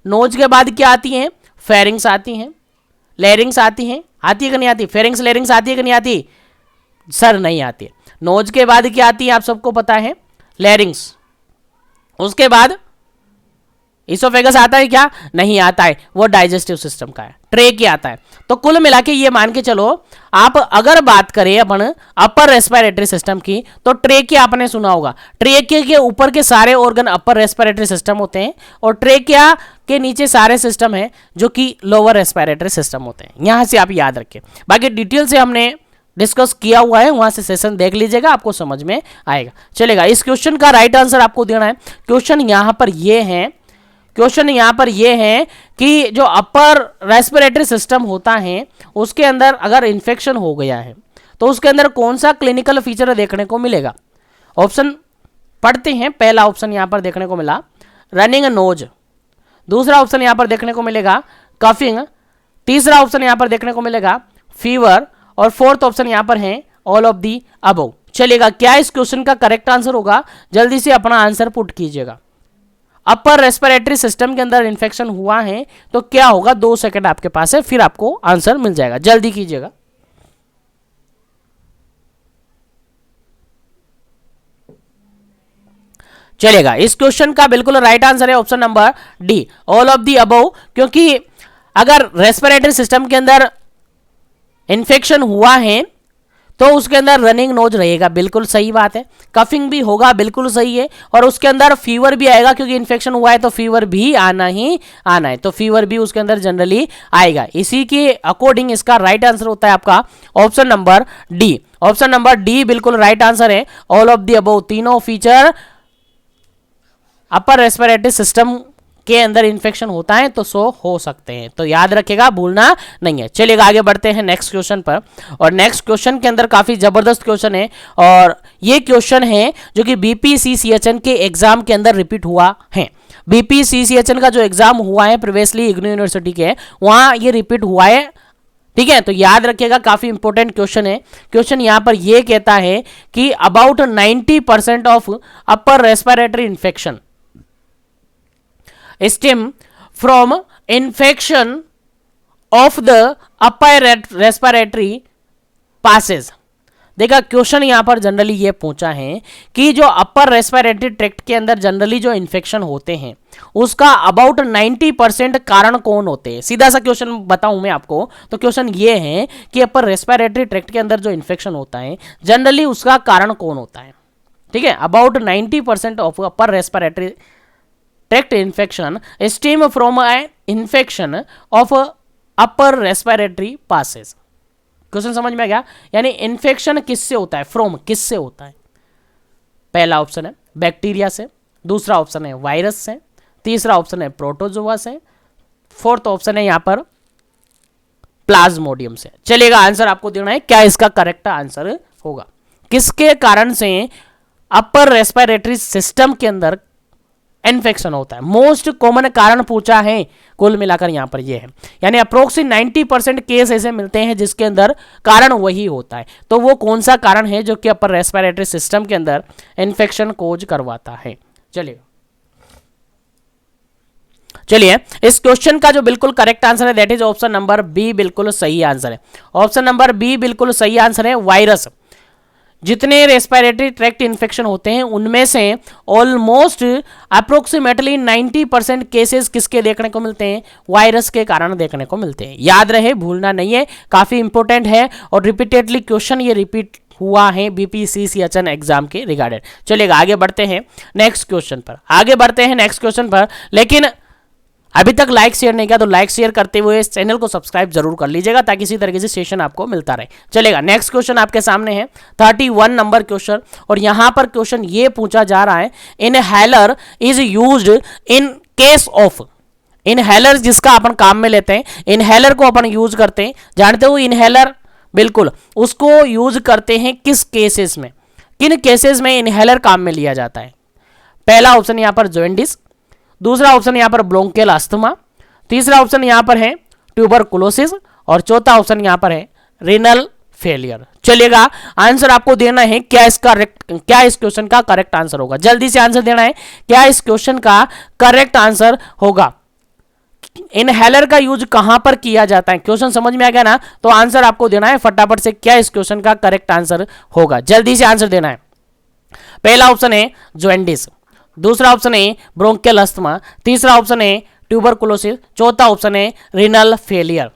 नोज के बाद क्या आती है? फेरिंग्स आती हैं, लेरिंग्स आती हैं, आती है कि नहीं आती? फेरिंग्स लेरिंग्स आती है कि नहीं आती? सर नहीं आती है। नोज के बाद क्या आती है आप सबको पता है? लेरिंग्स, उसके बाद इसोफेगस आता है क्या? नहीं आता है, वो डाइजेस्टिव सिस्टम का है, ट्रेकिया आता है। तो कुल मिला के ये मान के चलो, आप अगर बात करें अपन अपर रेस्पिरेटरी सिस्टम की, तो ट्रेकिया आपने सुना होगा। ट्रेकिया के ऊपर के सारे ऑर्गन अपर रेस्पिरेटरी सिस्टम होते हैं और ट्रेकिया के नीचे सारे सिस्टम है जो कि लोअर रेस्पिरेटरी सिस्टम होते हैं। यहां से आप याद रखें, बाकी डिटेल से हमने डिस्कस किया हुआ है, वहां से सेशन देख लीजिएगा, आपको समझ में आएगा। चलेगा, इस क्वेश्चन का राइट आंसर आपको देना है। क्वेश्चन यहां पर ये है, क्वेश्चन यहां पर यह है कि जो अपर रेस्पिरेटरी सिस्टम होता है उसके अंदर अगर इंफेक्शन हो गया है तो उसके अंदर कौन सा क्लिनिकल फीचर देखने को मिलेगा। ऑप्शन पढ़ते हैं। पहला ऑप्शन यहां पर देखने को मिला रनिंग नोज, दूसरा ऑप्शन यहां पर देखने को मिलेगा कफिंग, तीसरा ऑप्शन यहां पर देखने को मिलेगा फीवर, और फोर्थ ऑप्शन यहां पर है ऑल ऑफ दी अबव। चलेगा, क्या इस क्वेश्चन का करेक्ट आंसर होगा? जल्दी से अपना आंसर पुट कीजिएगा। अपर रेस्पिरेटरी सिस्टम के अंदर इंफेक्शन हुआ है तो क्या होगा? 2 सेकंड आपके पास है, फिर आपको आंसर मिल जाएगा, जल्दी कीजिएगा। चलेगा, इस क्वेश्चन का बिल्कुल राइट आंसर है option number D, all of the above. क्योंकि अगर रेस्पिरेटरी सिस्टम के अंदर इंफेक्शन हुआ है तो उसके अंदर रनिंग नोज रहेगा, बिल्कुल सही बात है। कफिंग भी होगा, बिल्कुल सही है। और उसके अंदर फीवर भी आएगा, क्योंकि इन्फेक्शन हुआ है तो फीवर भी आना ही आना है, तो फीवर भी उसके अंदर जनरली आएगा। इसी के अकॉर्डिंग इसका राइट आंसर होता है आपका option number D. Option number D बिल्कुल राइट आंसर है। ऑल ऑफ दी अबव, तीनों फीचर अपर रेस्पिरेटरी सिस्टम के अंदर इंफेक्शन होता है तो सो हो सकते हैं, तो याद रखेगा, भूलना नहीं है। चलिएगा, आगे बढ़ते हैं नेक्स्ट क्वेश्चन पर। और नेक्स्ट क्वेश्चन के अंदर काफी जबरदस्त क्वेश्चन है, और ये क्वेश्चन है जो कि बीपीसीसीएचएन के एग्जाम के अंदर रिपीट हुआ है। बीपीसीसीएचएन का जो एग्जाम हुआ है प्रीवियसली इग्नू यूनिवर्सिटी के, वहां ये रिपीट हुआ है, ठीक है। तो याद रखिएगा, काफी इंपॉर्टेंट क्वेश्चन है। क्वेश्चन यहां पर यह कहता है कि about 90% of upper respiratory infection stem from infection of the upper respiratory passes। देखा, क्वेश्चन यहां पर जनरली ये पूछा है कि जो अपर रेस्पिरेटरी ट्रैक्ट के अंदर जनरली जो इन्फेक्शन होते हैं उसका अबाउट 90% कारण कौन होते हैं। सीधा सा क्वेश्चन बताऊं मैं आपको, तो क्वेश्चन ये है कि अपर रेस्पिरेटरी ट्रैक्ट के अंदर जो इन्फेक्शन होता है जनरली उसका कारण कौन होता है, ठीक है। About 90% of upper respiratory tract infection stem from A infection of upper respiratory passes. Question समझ में आ गया? यानी इन्फेक्शन किससे होता है, फ्रॉम किससे होता है। पहला ऑप्शन है बैक्टीरिया से, दूसरा ऑप्शन है वायरस से, तीसरा ऑप्शन है प्रोटोजोआ से, फोर्थ ऑप्शन है यहां पर प्लाज्मोडियम से। चलेगा, आंसर आपको देना है, क्या इसका करेक्ट आंसर होगा, किसके कारण से अपर रेस्पिरेटरी सिस्टम के अंदर इन्फेक्शन होता है। मोस्ट कॉमन कारण पूछा है, कुल मिलाकर यहां पर ये है, यानी अप्रोक्सीमेट 90% केस ऐसे मिलते हैं जिसके अंदर कारण वही होता है। तो वो कौन सा कारण है जो कि अपर रेस्पिरेटरी सिस्टम के अंदर इन्फेक्शन कोज करवाता है। चलिए, इस क्वेश्चन का जो बिल्कुल करेक्ट आंसर है that is option number B, बिल्कुल सही आंसर है। ऑप्शन नंबर बी बिल्कुल सही आंसर है। वायरस, जितने रेस्पिरेटरी ट्रैक्ट इन्फेक्शन होते हैं उनमें से ऑलमोस्ट अप्रोक्सीमेटली 90% केसेस किसके देखने को मिलते हैं, वायरस के कारण देखने को मिलते हैं। याद रहे, भूलना नहीं है, काफी इंपॉर्टेंट है और रिपीटेडली क्वेश्चन ये रिपीट हुआ है बीपीसीसीएचएन एग्जाम के रिगार्डेड। चलिएगा, आगे बढ़ते हैं नेक्स्ट क्वेश्चन पर, लेकिन अभी तक लाइक शेयर नहीं किया तो लाइक शेयर करते हुए इस चैनल को सब्सक्राइब जरूर कर लीजिएगा ताकि इसी तरीके से सेशन आपको मिलता रहे। चलेगा, नेक्स्ट क्वेश्चन आपके सामने है 31 नंबर क्वेश्चन, और यहां पर क्वेश्चन ये पूछा जा रहा है inhaler is used in case of. Inhaler जिसका अपन काम में लेते हैं, इनहेलर को अपन यूज करते हैं, जानते हो इनहेलर, बिल्कुल उसको यूज करते हैं किस केसेस में, किन केसेस में इनहेलर काम में लिया जाता है। पहला ऑप्शन यहां पर जॉन्डिस, दूसरा ऑप्शन यहां पर ब्रोंकियल अस्थमा, तीसरा ऑप्शन यहां पर है ट्यूबरकुलोसिस, और चौथा ऑप्शन यहां पर है रीनल फेलियर। चलिएगा, आंसर आपको देना है, क्या इस क्वेश्चन का करेक्ट आंसर होगा। जल्दी से आंसर देना है, क्या इस क्वेश्चन का करेक्ट आंसर होगा। इनहेलर का यूज कहां पर किया जाता है, क्वेश्चन समझ में आ गया ना, तो आंसर आपको देना है फटाफट से, क्या इस क्वेश्चन का करेक्ट आंसर होगा। जल्दी से आंसर देना है। पहला ऑप्शन है जॉन्डिस, दूसरा ऑप्शन है ब्रोंकियल अस्थमा, तीसरा ऑप्शन है ट्यूबरकुलोसिस, चौथा ऑप्शन है रीनल फेलियर।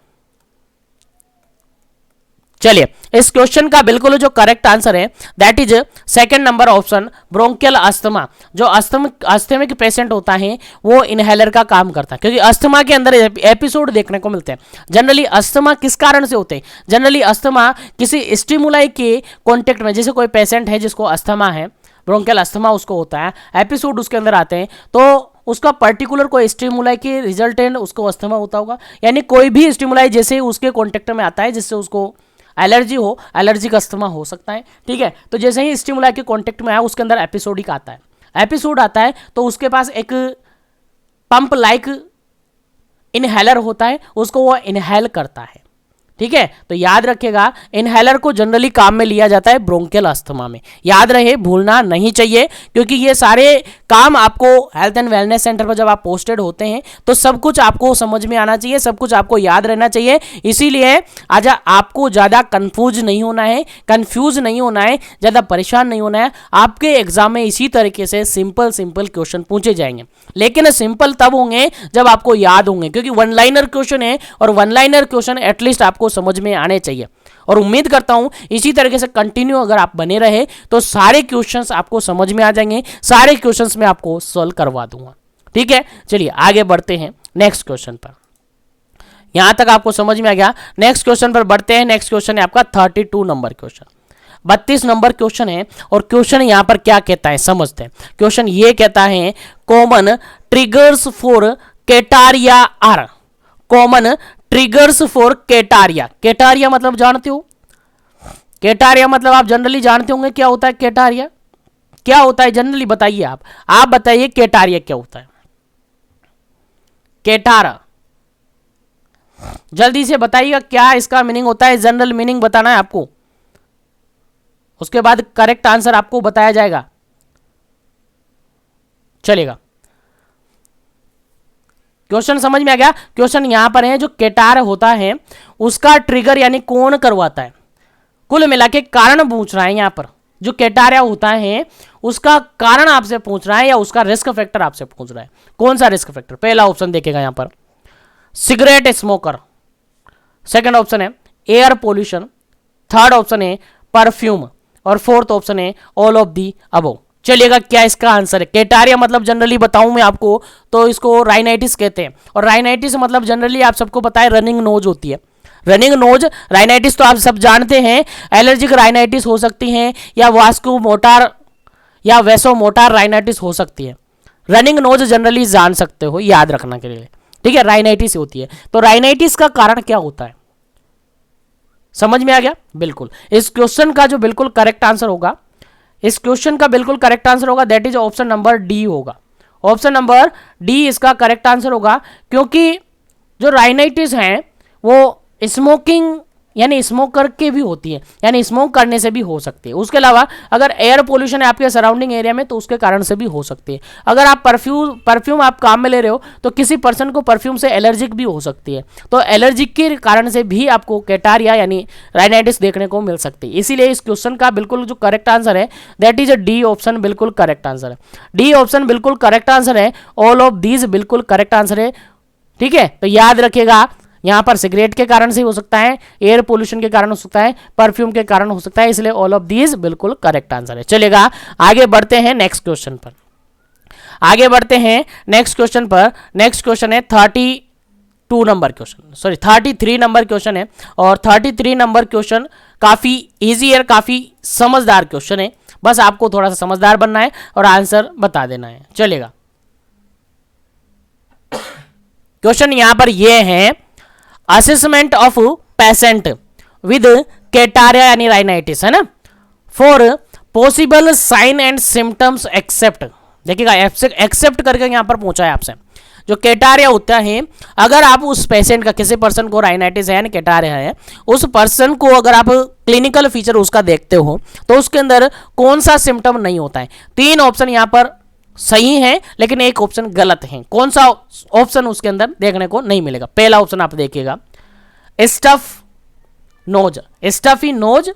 चलिए इस क्वेश्चन का बिल्कुल जो करेक्ट आंसर है that is second number option bronchial asthma. जो अस्थमिक पेशेंट होता है वो इनहेलर का काम करता है, क्योंकि अस्थमा के अंदर एपिसोड देखने को मिलते हैं। जनरली अस्थमा किस कारण से होते हैं? जनरली अस्थमा किसी स्टिमुलाई के कॉन्टेक्ट में, जैसे कोई पेशेंट है जिसको अस्थमा है, ब्रोंकियल अस्थमा उसको होता है, एपिसोड उसके अंदर आते हैं, तो उसका पर्टिकुलर कोई स्टिमुलाई के रिजल्टेंट उसको अस्थमा होता होगा। यानी कोई भी स्टिमुलाई जैसे उसके कॉन्टेक्ट में आता है जिससे उसको एलर्जी हो, एलर्जिक अस्थमा हो सकता है। ठीक है, तो जैसे ही स्टिमुलाई के कांटेक्ट में आया उसके अंदर एपिसोडिक आता है, एपिसोड आता है तो उसके पास एक पंप लाइक इनहेलर होता है, उसको वो इनहेल करता है। ठीक है, तो याद रखिएगा इनहेलर को जनरली काम में लिया जाता है ब्रोंकियल अस्थमा में। याद रहे, भूलना नहीं चाहिए, क्योंकि ये सारे काम आपको हेल्थ एंड वेलनेस सेंटर पर जब आप पोस्टेड होते हैं तो सब कुछ आपको समझ में आना चाहिए, सब कुछ आपको याद रहना चाहिए। इसीलिए आज आपको ज़्यादा कंफ्यूज नहीं होना है, ज़्यादा परेशान नहीं होना है। आपके एग्जाम में इसी तरीके से सिंपल क्वेश्चन पूछे जाएंगे, लेकिन सिंपल तब होंगे जब आपको याद होंगे, क्योंकि वन लाइनर क्वेश्चन है और वन लाइनर क्वेश्चन एटलीस्ट आपको समझ में आने चाहिए। और उम्मीद करता हूं इसी तरीके से कंटिन्यू अगर आप बने रहे तो सारे क्वेश्चंस आपको समझ में आ जाएंगे, सारे क्वेश्चंस मैं आपको सॉल्व करवा दूंगा। ठीक है, चलिए आगे बढ़ते हैं नेक्स्ट क्वेश्चन पर। यहां तक आपको समझ में आ गया। नेक्स्ट क्वेश्चन पर बढ़ते हैं। नेक्स्ट क्वेश्चन है आपका 32 नंबर क्वेश्चन, 32 नंबर क्वेश्चन है। और क्वेश्चन यहां पर क्या कहता है समझते हैं। क्वेश्चन ये कहता है common triggers for urticaria are. Common triggers for urticaria. Urticaria मतलब जानते हो? कैटारिया मतलब आप जनरली जानते होंगे क्या होता है कैटारिया? क्या होता है जनरली बताइए आप बताइए कैटारिया क्या होता है? कैटारा जल्दी से बताइएगा क्या इसका मीनिंग होता है। जनरल मीनिंग बताना है आपको, उसके बाद करेक्ट आंसर आपको बताया जाएगा। चलेगा, क्वेश्चन समझ में आ गया? क्वेश्चन यहां पर है जो कैटार होता है उसका ट्रिगर यानी कौन करवाता है। कुल मिला के कारण पूछ रहा है यहां पर। जो कैटारिया होता है उसका कारण आपसे पूछ रहा है या उसका रिस्क फैक्टर आपसे पूछ रहा है। कौन सा रिस्क फैक्टर? पहला ऑप्शन देखेगा यहां पर सिगरेट स्मोकर, सेकंड ऑप्शन है एयर पोल्यूशन, थर्ड ऑप्शन है परफ्यूम और फोर्थ ऑप्शन है ऑल ऑफ दी अबव। चलिएगा क्या इसका आंसर है? कैटारिया मतलब जनरली बताऊं मैं आपको तो इसको राइनाइटिस कहते हैं। और राइनाइटिस मतलब जनरली आप सबको पता है रनिंग नोज होती है। रनिंग नोज राइनाइटिस तो आप सब जानते हैं। एलर्जिक राइनाइटिस हो सकती है या वास्कु मोटार या वैसो मोटार राइनाइटिस हो सकती है। रनिंग नोज जनरली जान सकते हो, याद रखना के लिए। ठीक है, राइनाइटिस होती है। तो राइनाइटिस का कारण क्या होता है समझ में आ गया? बिल्कुल इस क्वेश्चन का जो बिल्कुल करेक्ट आंसर होगा, इस क्वेश्चन का बिल्कुल करेक्ट आंसर होगा that is option number D होगा। ऑप्शन नंबर डी इसका करेक्ट आंसर होगा, क्योंकि जो राइनाइटिस है वो स्मोकिंग यानी स्मोक करके भी होती है, यानी स्मोक करने से भी हो सकती है। उसके अलावा अगर एयर पोल्यूशन है आपके सराउंडिंग एरिया में तो उसके कारण से भी हो सकती है। अगर आप परफ्यूम आप काम में ले रहे हो तो किसी पर्सन को परफ्यूम से एलर्जिक भी हो सकती है, तो एलर्जिक के कारण से भी आपको कैटारिया यानी राइनाइटिस देखने को मिल सकती है। इसीलिए इस क्वेश्चन का बिल्कुल जो करेक्ट आंसर है दैट इज डी ऑप्शन बिल्कुल करेक्ट आंसर है। डी ऑप्शन बिल्कुल करेक्ट आंसर है, ऑल ऑफ दीज बिल्कुल करेक्ट आंसर है। ठीक है, तो याद रखिएगा यहां पर सिगरेट के कारण से हो सकता है, एयर पोल्यूशन के कारण हो सकता है, परफ्यूम के कारण हो सकता है, इसलिए ऑल ऑफ दीज बिल्कुल करेक्ट आंसर है। चलेगा आगे बढ़ते हैं नेक्स्ट क्वेश्चन पर। आगे बढ़ते हैं नेक्स्ट क्वेश्चन पर। नेक्स्ट क्वेश्चन है 32 number question, sorry 33 number question है। और 33 नंबर क्वेश्चन काफी इजी है, काफी समझदार क्वेश्चन है। बस आपको थोड़ा सा समझदार बनना है और आंसर बता देना है। चलेगा, क्वेश्चन यहां पर यह है assessment of patient with catarrh यानी राइनाइटिस, है ना, for possible sign and symptoms except. देखिएगा एक्सेप्ट करके यहां पर पूछा है आपसे। जो कैटारिया होता है, अगर आप उस पेशेंट का, किसी पर्सन को राइनाइटिस है यानी कैटारिया है, उस पर्सन को अगर आप क्लिनिकल फीचर उसका देखते हो तो उसके अंदर कौन सा सिम्टम नहीं होता है। 3 ऑप्शन यहां पर सही है लेकिन एक ऑप्शन गलत है। कौन सा ऑप्शन उसके अंदर देखने को नहीं मिलेगा? पहला ऑप्शन आप देखिएगा stuff nose, stuffy nose,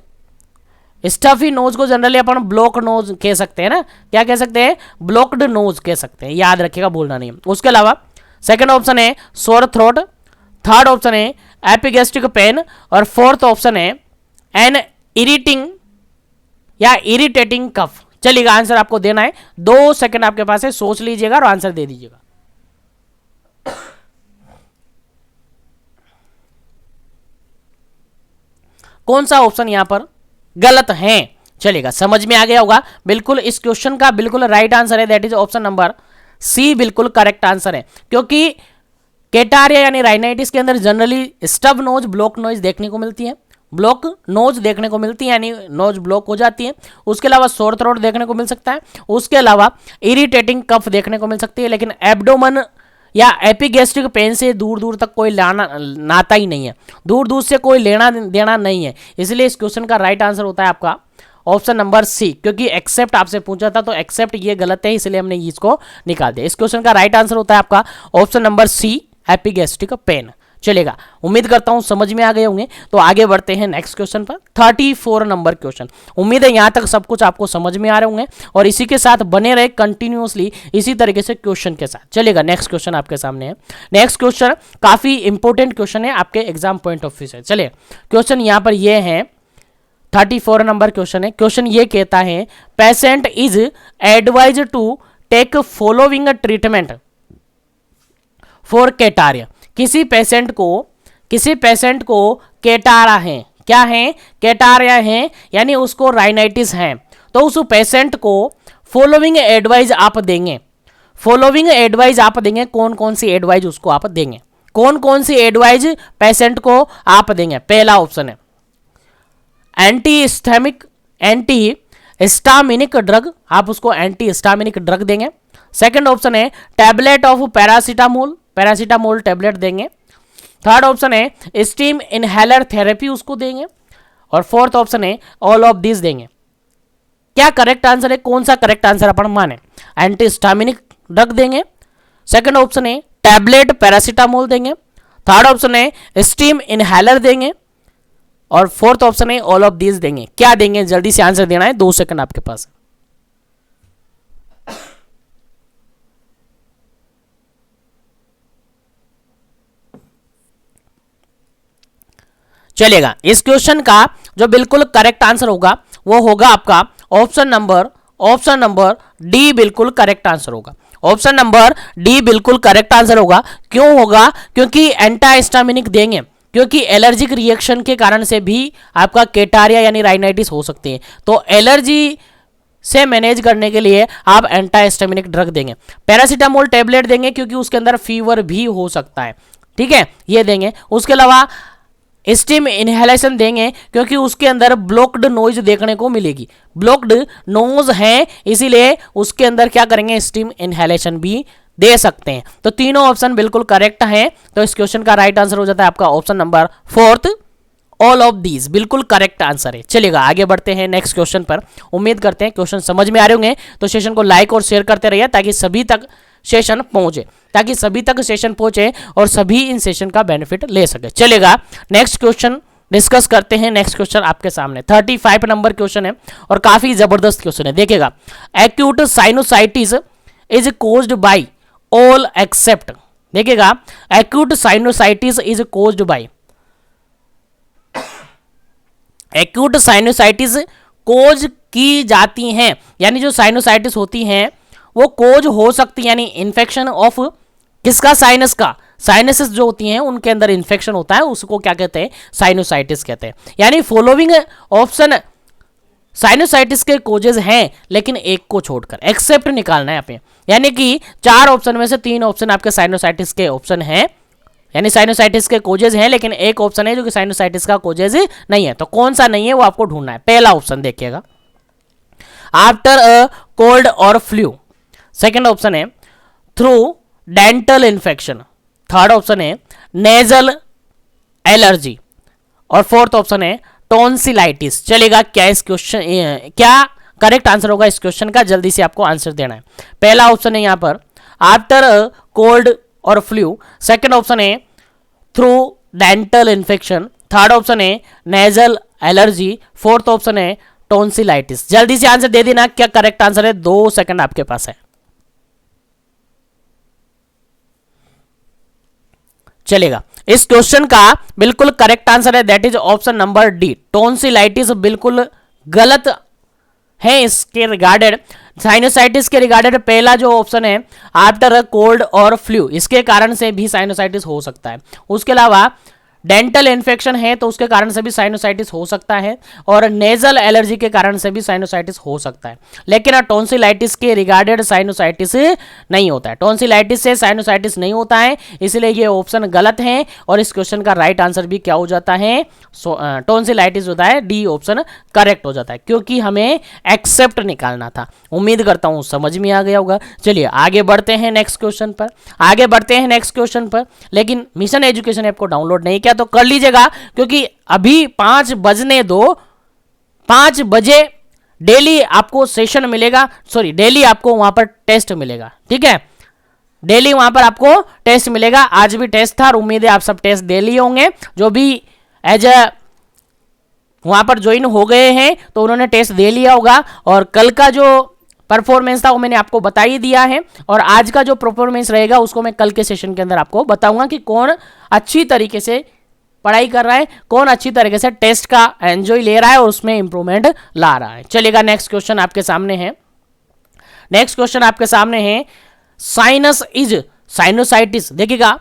stuffy nose को जनरली अपन ब्लॉक नोज कह सकते हैं ना, क्या कह सकते हैं, ब्लॉक्ड नोज कह सकते हैं, याद रखिएगा, भूलना नहीं है। उसके अलावा सेकंड ऑप्शन है सोर थ्रोट, थर्ड ऑप्शन है एपिगैस्ट्रिक पेन, और फोर्थ ऑप्शन है एन इरिटिंग या इरिटेटिंग कफ। चलिएगा, आंसर आपको देना है, 2 सेकंड आपके पास है, सोच लीजिएगा और आंसर दे दीजिएगा। कौन सा ऑप्शन यहां पर गलत है? चलिएगा, समझ में आ गया होगा। बिल्कुल इस क्वेश्चन का बिल्कुल राइट आंसर है, that is option number C, बिल्कुल करेक्ट आंसर है। क्योंकि कैटारिया यानी राइनाइटिस के अंदर generally stuffy nose, block nose देखने को मिलती है, ब्लॉक नोज देखने को मिलती है, यानी नोज ब्लॉक हो जाती है। उसके अलावा सोर थ्रोट देखने को मिल सकता है, उसके अलावा इरिटेटिंग कफ देखने को मिल सकती है, लेकिन एब्डोमन या एपिगैस्ट्रिक पेन से दूर दूर तक कोई नाता ही नहीं है, दूर दूर से कोई लेना देना नहीं है। इसलिए इस क्वेश्चन का राइट आंसर होता है आपका ऑप्शन नंबर सी। क्योंकि एक्सेप्ट आपसे पूछा था, तो एक्सेप्ट ये गलत है, इसलिए हमने इसको निकाल दिया। इस क्वेश्चन का राइट आंसर होता है आपका option number C, epigastric pain. चलेगा, उम्मीद करता हूं समझ में आ गए होंगे। तो आगे बढ़ते हैं नेक्स्ट क्वेश्चन पर, 34 नंबर क्वेश्चन। उम्मीद है यहां तक सब कुछ आपको समझ में आ रहे होंगे और इसी के साथ बने रहे कंटिन्यूअसली इसी तरीके से क्वेश्चन के साथ। चलेगा, नेक्स्ट क्वेश्चन आपके सामने है। नेक्स्ट क्वेश्चन काफी इंपॉर्टेंट क्वेश्चन है आपके एग्जाम पॉइंट ऑफ व्यू से। चलिए, क्वेश्चन यहां पर ये है, 34 नंबर क्वेश्चन है। क्वेश्चन ये कहता है, patient is advise to take following treatment for urticaria. किसी पेशेंट को कैटारा है, क्या है, कैटारिया है, यानी उसको राइनाइटिस है। तो उस पेशेंट को फॉलोइंग एडवाइज आप देंगे, फॉलोइंग एडवाइज आप देंगे। कौन कौन सी एडवाइज उसको आप देंगे, कौन कौन सी एडवाइज पेशेंट को आप देंगे? पहला ऑप्शन है एंटी हिस्टामिनिक ड्रग, आप उसको एंटी हिस्टामिनिक ड्रग देंगे। सेकंड ऑप्शन है टैबलेट ऑफ पैरासीटामोल टैबलेट देंगे। थर्ड ऑप्शन है स्टीम इनहेलर थेरेपी उसको देंगे। और फोर्थ ऑप्शन है ऑल ऑफ दिस देंगे। क्या करेक्ट आंसर है, कौन सा करेक्ट आंसर अपन माने? एंटी हिस्टामिनिक ड्रग देंगे, सेकंड ऑप्शन है टैबलेट पैरासीटामोल देंगे, थर्ड ऑप्शन है स्टीम इनहेलर देंगे, और फोर्थ ऑप्शन है ऑल ऑफ दिस देंगे। क्या देंगे, जल्दी से आंसर देना है, 2 सेकंड आपके पास। चलेगा, इस क्वेश्चन का जो बिल्कुल करेक्ट आंसर होगा वो होगा आपका ऑप्शन नंबर डी, बिल्कुल करेक्ट आंसर होगा। ऑप्शन नंबर डी बिल्कुल करेक्ट आंसर होगा। क्यों होगा? क्योंकि एंटाहिस्टामिनिक देंगे, क्योंकि एलर्जिक रिएक्शन के कारण से भी आपका कैटारिया यानी राइनाइटिस हो सकती है। तो एलर्जी से मैनेज करने के लिए आप एंटाहिस्टामिनिक ड्रग देंगे। पैरासीटामोल टेबलेट देंगे क्योंकि उसके अंदर फीवर भी हो सकता है, ठीक है, ये देंगे। उसके अलावा स्टीम इनहेलेशन देंगे क्योंकि उसके अंदर ब्लॉक्ड नोज देखने को मिलेगी, ब्लॉक्ड नोज है, इसीलिए उसके अंदर क्या करेंगे, स्टीम इनहेलेशन भी दे सकते हैं। तो तीनों ऑप्शन बिल्कुल करेक्ट हैं। तो इस क्वेश्चन का राइट आंसर हो जाता है आपका option number 4, all of these, बिल्कुल करेक्ट आंसर है। चलिएगा, आगे बढ़ते हैं नेक्स्ट क्वेश्चन पर। उम्मीद करते हैं क्वेश्चन समझ में आ रहे होंगे। तो सेशन को लाइक और शेयर करते रहिए ताकि सभी तक सेशन पहुंचे, और सभी इन सेशन का बेनिफिट ले सके। चलेगा, नेक्स्ट क्वेश्चन डिस्कस करते हैं। नेक्स्ट क्वेश्चन आपके सामने 35 नंबर क्वेश्चन है और काफी जबरदस्त क्वेश्चन है। देखिएगा, acute sinusitis is caused by all except, देखिएगा, acute sinusitis is caused by, acute sinusitis cause की जाती हैं, यानी जो साइनोसाइटिस होती हैं वो कोज हो सकती है, यानी इन्फेक्शन ऑफ किसका, साइनस का, साइनसेस जो होती हैं उनके अंदर इन्फेक्शन होता है, उसको क्या कहते हैं, साइनोसाइटिस कहते हैं। यानी फॉलोइंग ऑप्शन साइनोसाइटिस के कोजेज हैं, लेकिन एक को छोड़कर एक्सेप्ट निकालना है यहाँ पे, यानी कि 4 ऑप्शन में से 3 ऑप्शन आपके साइनोसाइटिस के ऑप्शन हैं, यानी साइनोसाइटिस के कोजेज हैं, लेकिन एक ऑप्शन है जो कि साइनोसाइटिस का कोजेज नहीं है। तो कौन सा नहीं है वो आपको ढूंढना है। पहला ऑप्शन देखिएगा, आफ्टर अ कोल्ड और फ्लू, सेकेंड ऑप्शन है through dental infection, third option है नेजल एलर्जी, और फोर्थ ऑप्शन है टॉन्सिलाइटिस। चलेगा, क्या इस क्वेश्चन क्या करेक्ट आंसर होगा इस क्वेश्चन का, जल्दी से आपको आंसर देना है। पहला ऑप्शन है यहां पर आफ्टर कोल्ड और फ्लू, सेकेंड ऑप्शन है through dental infection, third option है नेजल एलर्जी, फोर्थ ऑप्शन है टॉन्सिलाइटिस। जल्दी से आंसर दे देना, क्या करेक्ट आंसर है, 2 सेकंड आपके पास है। चलेगा, इस क्वेश्चन का बिल्कुल करेक्ट आंसर है that is option number D, tonsillitis बिल्कुल गलत है इसके रिगार्डेड। साइनोसाइटिस के रिगार्डेड पहला जो ऑप्शन है आफ्टर अ कोल्ड और फ्लू, इसके कारण से भी साइनोसाइटिस हो सकता है। उसके अलावा डेंटल इन्फेक्शन है तो उसके कारण से भी साइनोसाइटिस हो सकता है, और नेजल एलर्जी के कारण से भी साइनोसाइटिस हो सकता है। लेकिन टॉन्सिलाइटिस के रिगार्डेड साइनोसाइटिस नहीं होता है, टॉन्सिलाइटिस से साइनोसाइटिस नहीं होता है, इसलिए ये ऑप्शन गलत है। और इस क्वेश्चन का राइट आंसर भी क्या हो जाता है, टॉन्सिलाइटिस होता है, डी ऑप्शन करेक्ट हो जाता है, क्योंकि हमें एक्सेप्ट निकालना था। उम्मीद करता हूं समझ में आ गया होगा। चलिए आगे बढ़ते हैं नेक्स्ट क्वेश्चन पर, आगे बढ़ते हैं नेक्स्ट क्वेश्चन पर। लेकिन मिशन एजुकेशन ऐप को डाउनलोड नहीं किया तो कर लीजिएगा, क्योंकि अभी 5 बजने दो, 5 बजे डेली आपको सेशन मिलेगा, सॉरी डेली आपको वहां पर टेस्ट मिलेगा, ठीक है, डेली वहां पर आपको टेस्ट मिलेगा। आज भी टेस्ट था और उम्मीद है आप सब टेस्ट दे लिए होंगे, जो भी एज अ वहां पर ज्वाइन हो गए हैं तो उन्होंने टेस्ट दे लिया होगा। और कल का जो परफॉर्मेंस था वो मैंने आपको बता ही दिया है, और आज का जो परफॉर्मेंस रहेगा उसको मैं कल के सेशन के अंदर आपको बताऊंगा कि कौन अच्छी तरीके से पढ़ाई कर रहा है, कौन अच्छी तरीके से टेस्ट का एंजॉय ले रहा है और उसमें इंप्रूवमेंट ला रहा है। चलेगा, नेक्स्ट क्वेश्चन आपके सामने है, नेक्स्ट क्वेश्चन आपके सामने है, साइनस इज साइनोसाइटिस। देखिएगा,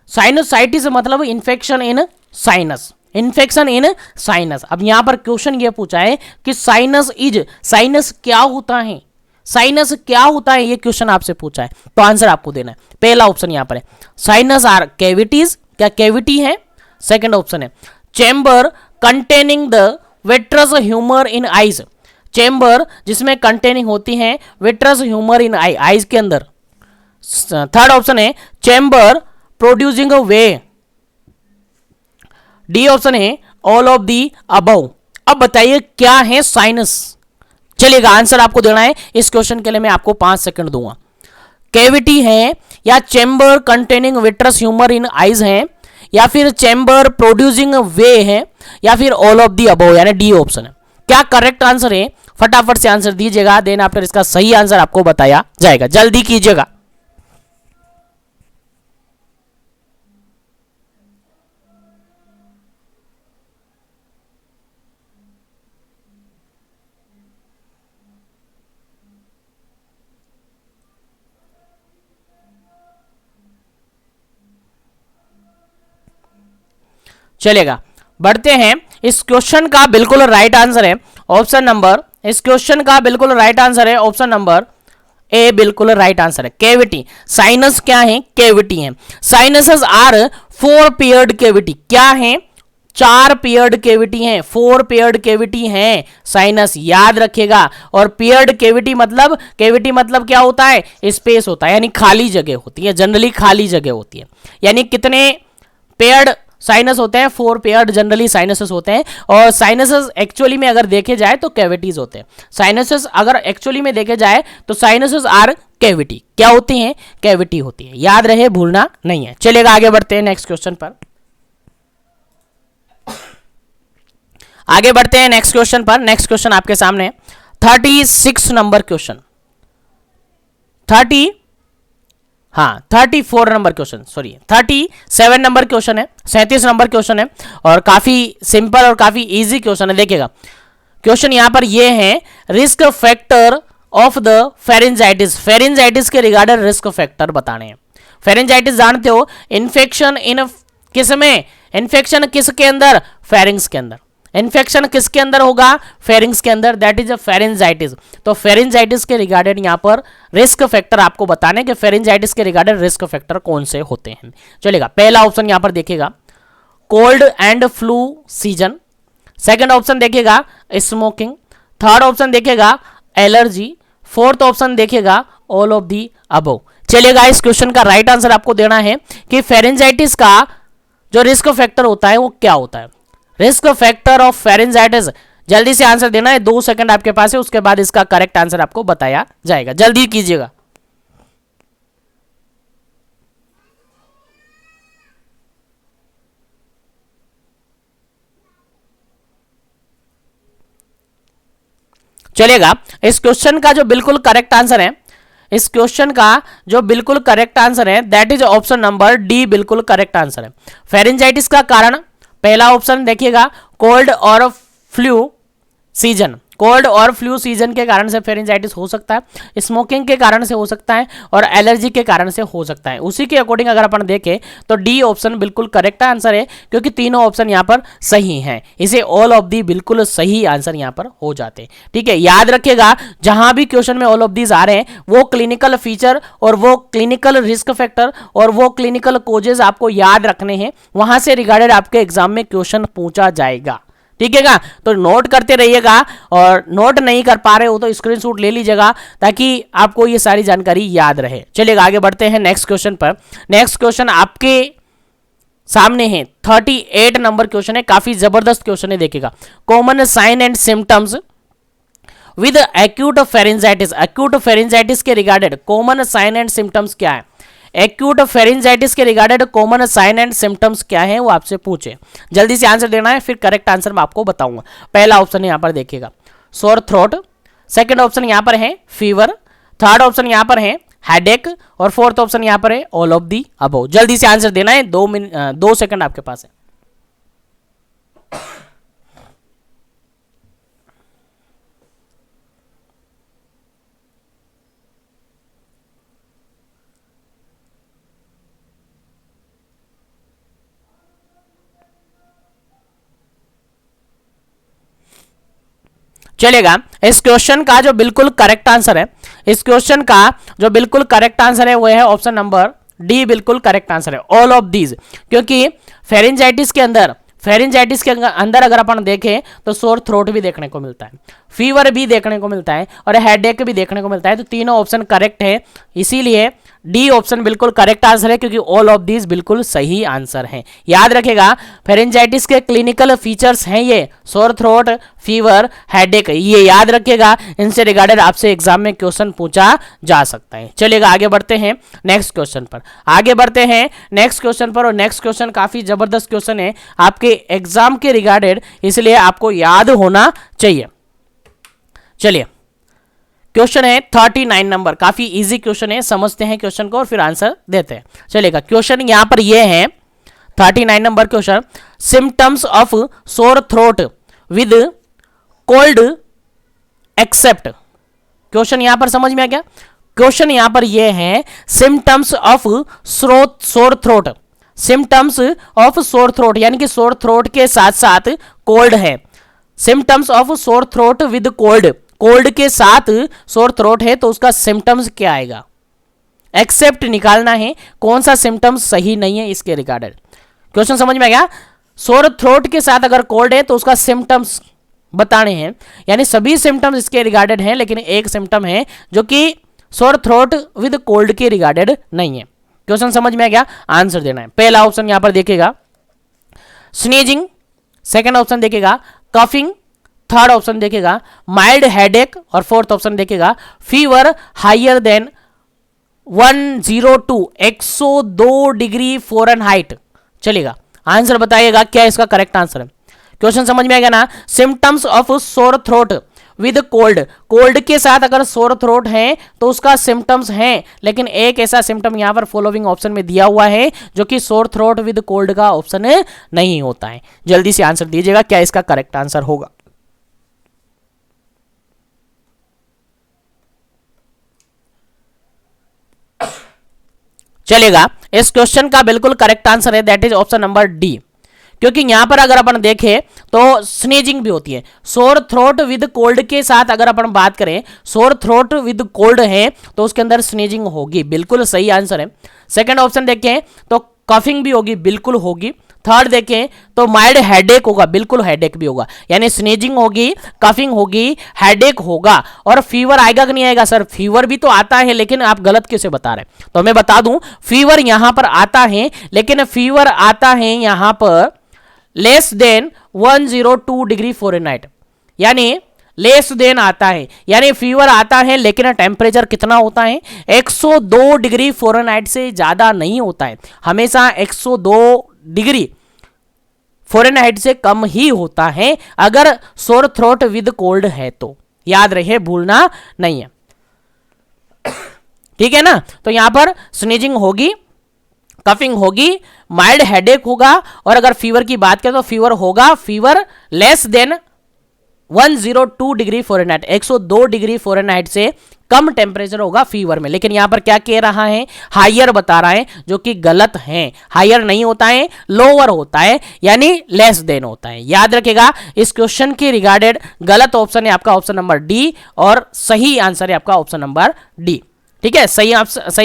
साइनोसाइटिस मतलब infection in sinus, infection in sinus. अब यहां पर क्वेश्चन ये पूछा है कि साइनस इज, साइनस क्या होता है, साइनस क्या होता है, ये क्वेश्चन आपसे पूछा है, तो आंसर आपको देना है। पहला ऑप्शन यहां पर है साइनस आर कैविटीज, क्या कैविटी है। सेकंड ऑप्शन है chamber containing the vitreous humour in eyes, chamber जिसमें कंटेनिंग होती है vitreous humour in I, eyes के अंदर। थर्ड ऑप्शन है chamber producing a way. D option है ऑल ऑफ दी अबव। अब बताइए क्या है साइनस। चलिएगा, आंसर आपको देना है। इस क्वेश्चन के लिए मैं आपको 5 सेकंड दूंगा। कैविटी है, या chamber containing vitreous humour in eyes है, या फिर चैम्बर प्रोड्यूसिंग वे है, या फिर ऑल ऑफ दी अबव, यानी डी ऑप्शन है। क्या करेक्ट आंसर है, फटाफट से आंसर दीजिएगा, देन आफ्टर इसका सही आंसर आपको बताया जाएगा, जल्दी कीजिएगा। चलेगा, बढ़ते हैं। इस क्वेश्चन का बिल्कुल राइट आंसर है ऑप्शन नंबर, इस क्वेश्चन का बिल्कुल राइट आंसर है ऑप्शन नंबर ए, बिल्कुल राइट आंसर है कैविटी। साइनस क्या है, कैविटी है। साइनसेस आर 4 पेयर्ड कैविटी, क्या है, 4 पेयर्ड कैविटी हैं, 4 पेयर्ड कैविटी हैं साइनस, याद रखिएगा। और पेयर्ड कैविटी मतलब क्या होता है, स्पेस होता है, यानी खाली जगह होती है, जनरली खाली जगह होती है। यानी कितने पेयर्ड साइनस होते हैं, 4 पेयर्ड जनरली साइनसेस होते हैं। और साइनसेस एक्चुअली में अगर देखे जाए तो कैविटीज होते हैं। साइनसेस अगर एक्चुअली में देखे जाए तो साइनसेस आर कैविटी, क्या होती हैं, कैविटी होती है, याद रहे, भूलना नहीं है। चलेगा, आगे बढ़ते हैं नेक्स्ट क्वेश्चन पर, आगे बढ़ते हैं नेक्स्ट क्वेश्चन पर। नेक्स्ट क्वेश्चन आपके सामने 36 number question, 34 number question, sorry 37 number question है, 37 नंबर क्वेश्चन है, और काफी सिंपल और काफी इजी क्वेश्चन है। देखिएगा, क्वेश्चन यहां पर ये है, risk factor of the pharyngitis, pharyngitis के रिगार्डेड रिस्क फैक्टर बताने हैं। फेरेंजाइटिस जानते हो, इन्फेक्शन इन किस में, इन्फेक्शन किसके अंदर, फेरिंग्स के अंदर। इन्फेक्शन किसके अंदर होगा, फेरिंग्स के अंदर, दैट इज अ फेरेंजाइटिस। तो फेरेंजाइटिस के रिगार्डेड यहां पर रिस्क फैक्टर आपको बताने कि फेरेंजाइटिस के रिगार्डेड रिस्क फैक्टर कौन से होते हैं। चलेगा, पहला ऑप्शन यहां पर देखिएगा cold and flu season, second option देखिएगा स्मोकिंग, थर्ड ऑप्शन देखिएगा एलर्जी, फोर्थ ऑप्शन देखिएगा ऑल ऑफ दी अबव। चलेगा, इस क्वेश्चन का राइट आंसर आपको देना है कि फेरेंजाइटिस का जो रिस्क फैक्टर होता है वो क्या होता है, रिस्क फैक्टर ऑफ फेरेंजाइटिस। जल्दी से आंसर देना है, 2 सेकंड आपके पास है, उसके बाद इसका करेक्ट आंसर आपको बताया जाएगा, जल्दी कीजिएगा। चलेगा। इस क्वेश्चन का जो बिल्कुल करेक्ट आंसर है, इस क्वेश्चन का जो बिल्कुल करेक्ट आंसर है that is option number D, बिल्कुल करेक्ट आंसर है। फेरेंजाइटिस का कारण पहला ऑप्शन देखिएगा, कोल्ड और फ्लू सीजन, कोल्ड और फ्लू सीजन के कारण से फेरेंजाइटिस हो सकता है, स्मोकिंग के कारण से हो सकता है, और एलर्जी के कारण से हो सकता है। उसी के अकॉर्डिंग अगर अपन देखें तो डी ऑप्शन बिल्कुल करेक्ट आंसर है, क्योंकि तीनों ऑप्शन यहाँ पर सही हैं। इसे ऑल ऑफ दी बिल्कुल सही आंसर यहाँ पर हो जाते हैं। ठीक है, याद रखिएगा जहां भी क्वेश्चन में ऑल ऑफ दीज आ रहे हैं वो क्लिनिकल फीचर और वो क्लिनिकल रिस्क फैक्टर और वो क्लिनिकल कोजेज आपको याद रखने हैं, वहां से रिगार्डेड आपके एग्जाम में क्वेश्चन पूछा जाएगा। ठीक है, तो नोट करते रहिएगा, और नोट नहीं कर पा रहे हो तो स्क्रीनशॉट ले लीजिएगा ताकि आपको ये सारी जानकारी याद रहे। चलिएगा आगे बढ़ते हैं नेक्स्ट क्वेश्चन पर। नेक्स्ट क्वेश्चन आपके सामने है, 38 नंबर क्वेश्चन है, काफी जबरदस्त क्वेश्चन है, देखिएगा। Common sign and symptoms with acute pharyngitis, acute pharyngitis के regarded common sign and symptoms क्या है, एक्यूट फेरेंजाइटिस के regarded common sign and symptoms क्या है वो आपसे पूछे। जल्दी से आंसर देना है, फिर करेक्ट आंसर मैं आपको बताऊंगा। पहला ऑप्शन यहां पर देखिएगा सोर थ्रोट, सेकंड ऑप्शन यहां पर है फीवर, थर्ड ऑप्शन यहां पर है हेडेक, और फोर्थ ऑप्शन यहां पर है ऑल ऑफ दी अबव। जल्दी से आंसर देना है, 2 सेकंड आपके पास है। चलेगा, इस क्वेश्चन का जो बिल्कुल करेक्ट आंसर है, इस क्वेश्चन का जो बिल्कुल करेक्ट आंसर है वो है ऑप्शन नंबर डी, बिल्कुल करेक्ट आंसर है, ऑल ऑफ दीज। क्योंकि फेरेंजाइटिस के अंदर अगर अपन देखें तो सोर थ्रोट भी देखने को मिलता है, फीवर भी देखने को मिलता है, और हेडेक भी देखने को मिलता है। तो तीनों ऑप्शन करेक्ट है, इसीलिए डी ऑप्शन बिल्कुल करेक्ट आंसर है, क्योंकि ऑल ऑफ दीज बिल्कुल सही आंसर है। याद रखेगा फेरेंजाइटिस के क्लिनिकल फीचर्स हैं ये सोर थ्रोट, फीवर, हेडेक, ये याद रखिएगा, इनसे रिगार्डेड आपसे एग्जाम में क्वेश्चन पूछा जा सकता है। चलिएगा आगे बढ़ते हैं नेक्स्ट क्वेश्चन पर, आगे बढ़ते हैं नेक्स्ट क्वेश्चन पर। और नेक्स्ट क्वेश्चन काफी जबरदस्त क्वेश्चन है आपके एग्जाम के रिगार्डेड, इसलिए आपको याद होना चाहिए। चलिए क्वेश्चन है 39 नंबर, काफी इजी क्वेश्चन है, समझते हैं क्वेश्चन को और फिर आंसर देते हैं। चलेगा, क्वेश्चन यहां पर ये है 39 नंबर question, symptoms of sore throat with cold except. Question यहां पर समझ में आ गया? क्वेश्चन यहां पर ये है symptoms of sore throat, symptoms of sore throat, यानी कि सोर थ्रोट के साथ साथ कोल्ड है। Symptoms of sore throat with cold, cold के साथ सोर थ्रोट है तो उसका सिम्टम्स क्या आएगा, एक्सेप्ट निकालना है, कौन सा सिम्टम्स सही नहीं है इसके रिगार्डेड। क्वेश्चन समझ में आ गया? सोर थ्रोट के साथ अगर कोल्ड है तो उसका सिम्टम्स बताने हैं, यानी सभी सिम्टम्स इसके रिगार्डेड हैं, लेकिन एक सिम्टम है जो कि सोर थ्रोट विद कोल्ड के रिगार्डेड नहीं है। क्वेश्चन समझ में आ गया? आंसर देना है। पहला ऑप्शन यहां पर देखिएगा स्नीजिंग, सेकंड ऑप्शन देखिएगा कफिंग, थर्ड ऑप्शन देखिएगा माइल्ड हेडेक, और फोर्थ ऑप्शन देखिएगा fever higher than 102 102 degree Fahrenheit. चलेगा, आंसर बताइएगा क्या इसका करेक्ट आंसर है। क्वेश्चन समझ में आ गया ना? Symptoms of sore throat with cold, cold के साथ अगर सोर थ्रोट है तो उसका सिम्टम्स है, लेकिन एक ऐसा सिम्टम यहां पर फॉलोइंग ऑप्शन में दिया हुआ है जो कि सोर थ्रोट विद कोल्ड का ऑप्शन नहीं होता है। जल्दी से आंसर दीजिएगा क्या इसका करेक्ट आंसर होगा। चलेगा, इस क्वेश्चन का बिल्कुल करेक्ट आंसर है that is option number D, क्योंकि यहां पर अगर अपन देखें तो स्नीजिंग भी होती है। सोर थ्रोट विद कोल्ड के साथ अगर अपन बात करें, सोर थ्रोट विद कोल्ड है तो उसके अंदर स्नीजिंग होगी, बिल्कुल सही आंसर है। सेकंड ऑप्शन देखें तो कफिंग भी होगी, बिल्कुल होगी। थर्ड देखें तो माइल्ड हेडेक होगा, बिल्कुल हेडेक भी होगा, यानी स्नीजिंग होगी, कफिंग होगी, हेडेक होगा। और फीवर आएगा कि नहीं आएगा? सर फीवर भी तो आता है, लेकिन आप गलत कैसे बता रहे हैं? तो मैं बता दूं, फीवर यहां पर आता है, लेकिन फीवर आता है यहां पर लेस देन 102 डिग्री फ़ारेनहाइट, यानी लेस देन आता है, यानी फीवर आता है लेकिन टेम्परेचर कितना होता है? 102 डिग्री फ़ारेनहाइट से ज्यादा नहीं होता है, हमेशा 102 डिग्री फ़ारेनहाइट से कम ही होता है अगर सोर थ्रोट विद कोल्ड है तो। याद रहे, भूलना नहीं है, ठीक है ना। तो यहां पर स्नीजिंग होगी, कफिंग होगी, माइल्ड हेडेक होगा, और अगर फीवर की बात करें तो फीवर होगा, fever less than 102 degree Fahrenheit, 102 degree Fahrenheit से कम टेम्परेचर होगा फीवर में। लेकिन यहां पर क्या कह रहा है, हायर बता रहा है, जो कि गलत है। हायर नहीं होता है, लोअर होता है, यानी लेस देन होता है। याद रखिएगा, इस क्वेश्चन के रिगार्डेड गलत ऑप्शन है आपका ऑप्शन नंबर डी, और सही आंसर है आपका ऑप्शन नंबर डी। ठीक है, सही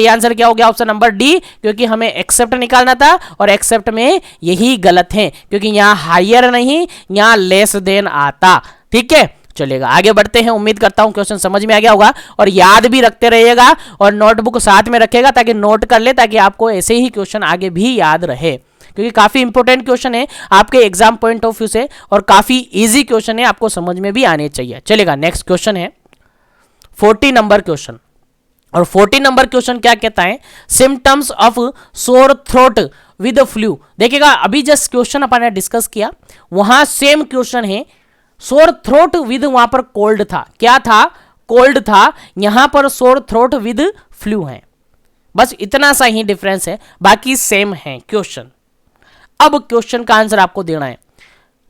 आंसर क्या हो गया, ऑप्शन नंबर डी, क्योंकि हमें एक्सेप्ट निकालना था और एक्सेप्ट में यही गलत है, क्योंकि यहां हायर नहीं, यहां लेस देन आता। ठीक है, चलेगा, आगे बढ़ते हैं। उम्मीद करता हूं क्वेश्चन समझ में आ गया होगा, और याद भी रखते रहिएगा, और नोटबुक साथ में रखेगा ताकि नोट कर ले, ताकि आपको ऐसे ही क्वेश्चन आगे भी याद रहे, क्योंकि काफी इंपॉर्टेंट क्वेश्चन है आपके एग्जाम पॉइंट ऑफ व्यू से, और काफी इजी क्वेश्चन है, आपको समझ में भी आने चाहिए। चलेगा, नेक्स्ट क्वेश्चन है 40 नंबर क्वेश्चन, और 40 नंबर क्वेश्चन क्या कहता है, symptoms of sore throat with flu. देखिएगा, अभी जस्ट क्वेश्चन अपन ने डिस्कस किया, वहां सेम क्वेश्चन है, सोर थ्रोट विद, वहां पर कोल्ड था, क्या था, कोल्ड था, यहां पर सोर थ्रोट विद फ्लू है, बस इतना सा ही डिफरेंस है, बाकी सेम है क्वेश्चन। अब क्वेश्चन का आंसर आपको देना है।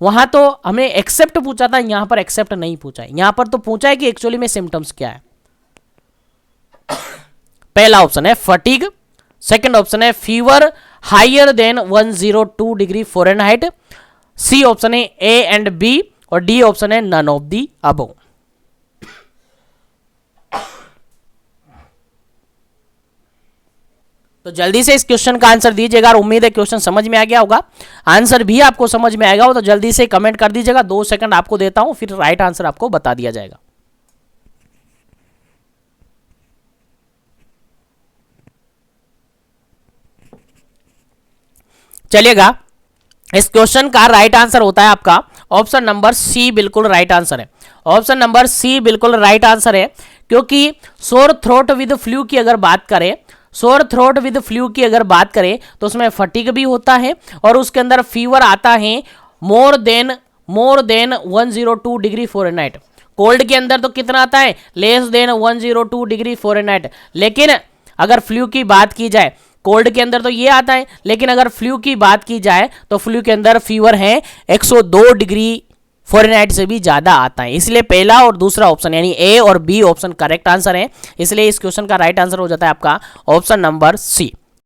वहां तो हमें एक्सेप्ट पूछा था, यहां पर एक्सेप्ट नहीं पूछा है, यहां पर तो पूछा है कि एक्चुअली में सिम्टम्स क्या है। पहला ऑप्शन है फटीग, सेकंड ऑप्शन है fever higher than 102 degree Fahrenheit, C option है ए एंड बी, और डी ऑप्शन है नन ऑफ दी अबव। तो जल्दी से इस क्वेश्चन का आंसर दीजिएगा, और उम्मीद है क्वेश्चन समझ में आ गया होगा, आंसर भी आपको समझ में आएगा, तो जल्दी से कमेंट कर दीजिएगा। 2 सेकंड आपको देता हूं, फिर राइट आंसर आपको बता दिया जाएगा। चलिएगा, इस क्वेश्चन का राइट आंसर होता है आपका ऑप्शन नंबर सी, बिल्कुल राइट आंसर है। ऑप्शन नंबर सी बिल्कुल राइट आंसर है, क्योंकि सोर थ्रोट विद फ्लू की अगर बात करें, सोर थ्रोट विद फ्लू की अगर बात करें तो उसमें फटीग भी होता है, और उसके अंदर फीवर आता है more than 102 degree Fahrenheit. Cold के अंदर तो कितना आता है, लेस देन 102 डिग्री फ़ारेनहाइट। लेकिन अगर फ्लू की बात की जाए, कोल्ड के अंदर तो ये आता है, लेकिन अगर फ्लू की बात की जाए तो फ्लू के अंदर फीवर है 102 डिग्री फ़ारेनहाइट से भी ज्यादा आता है। इसलिए पहला और दूसरा ऑप्शन यानी ए और बी ऑप्शन करेक्ट आंसर है। इसलिए इस क्वेश्चन का राइट आंसर हो जाता है आपका ऑप्शन नंबर सी।